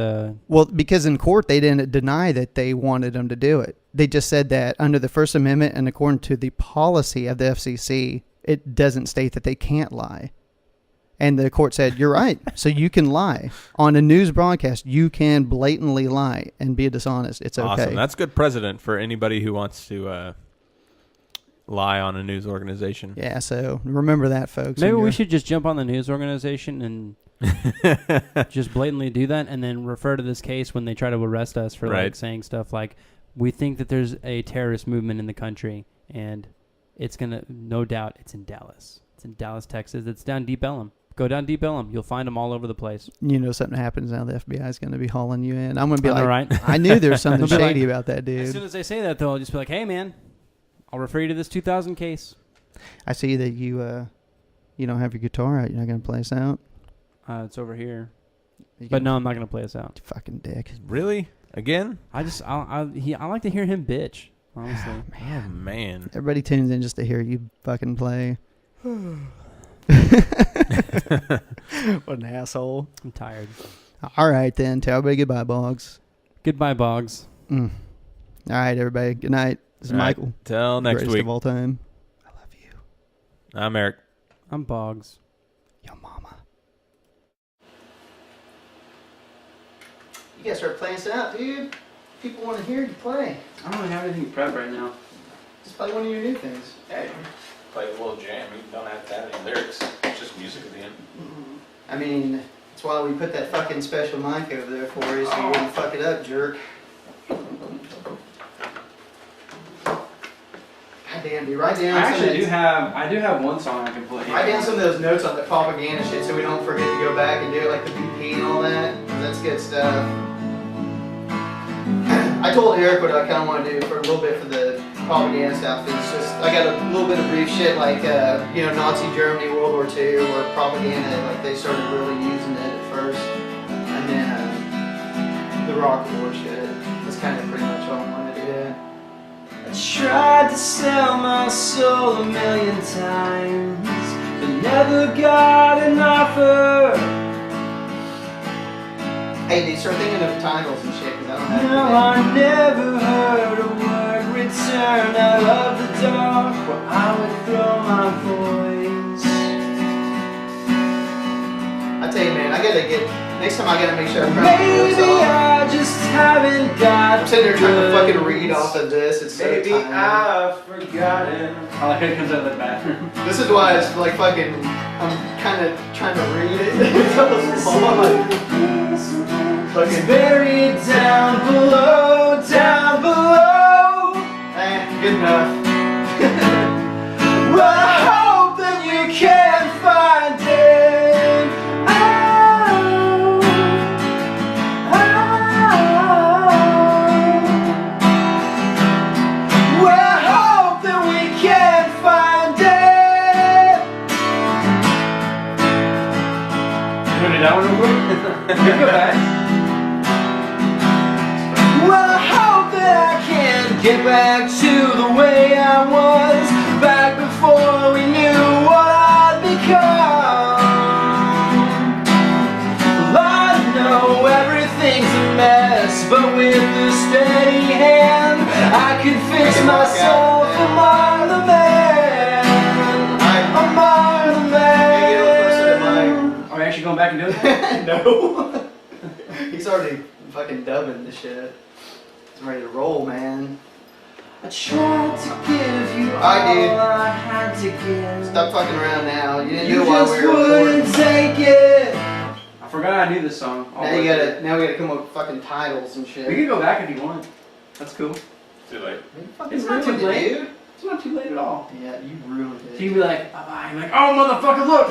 Well, because in court they didn't deny that they wanted them to do it. They just said that under the First Amendment and according to the policy of the FCC, it doesn't state that they can't lie. And the court said, you're right. So you can lie. On a news broadcast, you can blatantly lie and be dishonest. It's okay. Awesome. That's good precedent for anybody who wants to lie on a news organization. Yeah, so remember that, folks. Maybe we should just jump on the news organization and just blatantly do that and then refer to this case when they try to arrest us for like saying stuff like, we think that there's a terrorist movement in the country and it's going to, no doubt, it's in Dallas. It's in Dallas, Texas. It's down Deep Ellum. Go down Deep Ellum. You'll find them all over the place. You know something happens now. The FBI is going to be hauling you in. I'm going to be like, right. I knew there was something They'll be shady like, about that dude. As soon as they say that, though, I'll just be like, hey, man, I'll refer you to this 2000 case. I see that you don't have your guitar out. You're not going to play us out? It's over here. But no, I'm not going to play us out. You fucking dick. Really? Again? I like to hear him bitch, honestly. Oh, man. Everybody tunes in just to hear you fucking play. What an asshole. I'm tired. All right, then. Tell everybody goodbye, Boggs. Goodbye, Boggs. All right, everybody. Good night. This is Michael. Till next Greatest week. of all time. I love you. I'm Eric. I'm Boggs. Yo, mama. You guys start playing us out, dude. People want to hear you play. I don't really have anything prepped right now. Just play one of your new things. Hey, play a little jam. You don't have to have any lyrics. It's just music at the end. I mean, that's why we put that fucking special mic over there for you, so you wouldn't fuck it up, jerk. Goddamn, dude, write down. I do have one song I can play. Write down some of those notes on the propaganda shit, so we don't forget to go back and do it, like the BP and all that. 'Cause that's good stuff. I told Eric what I kind of want to do for a little bit for the propaganda stuff. It's just I got a little bit of brief shit like Nazi Germany, World War II, or propaganda. Like they started really using it at first, and then the rock war shit. That's kind of pretty much all I wanted to do. I tried to sell my soul 1,000,000 times, but never got an offer. Hey, dude, start thinking of titles and shit, because I don't have No, I never heard a word return out of the dark where I would throw my voice. I tell you, man, next time I gotta make sure I prep the Maybe off. I just haven't got I'm sitting there trying to the fucking read off of this. It's so Maybe tiring. I've forgotten. I like how it comes out of the bathroom. This is why it's like fucking, I'm kind of trying to read it. It's so long. It's buried down below, down below. Good enough. Well, I hope that you can find it. Well, I hope that we can find it. You want to do that one real quick? Go back. Well, I hope that I can get back to the way I was back before we knew what I'd become. Well, I know everything's a mess, but with a steady hand, I can fix myself. I'm the man. I'm the man. Are we actually going back and doing that? No. He's already fucking dubbing the shit. I'm ready to roll, man. I tried to give you Alright, dude. all I had to give. Stop fucking around now. You didn't You do it while just we were wouldn't recording. take it. I forgot I knew this song. Now we gotta come up with fucking titles and shit. We can go back if you want. That's cool. Too late. You fucking It's not too ruined it, late. dude. It's not too late at all. Yeah, you ruined it. So you'd be like, bye bye. I'm like, oh motherfucker, look.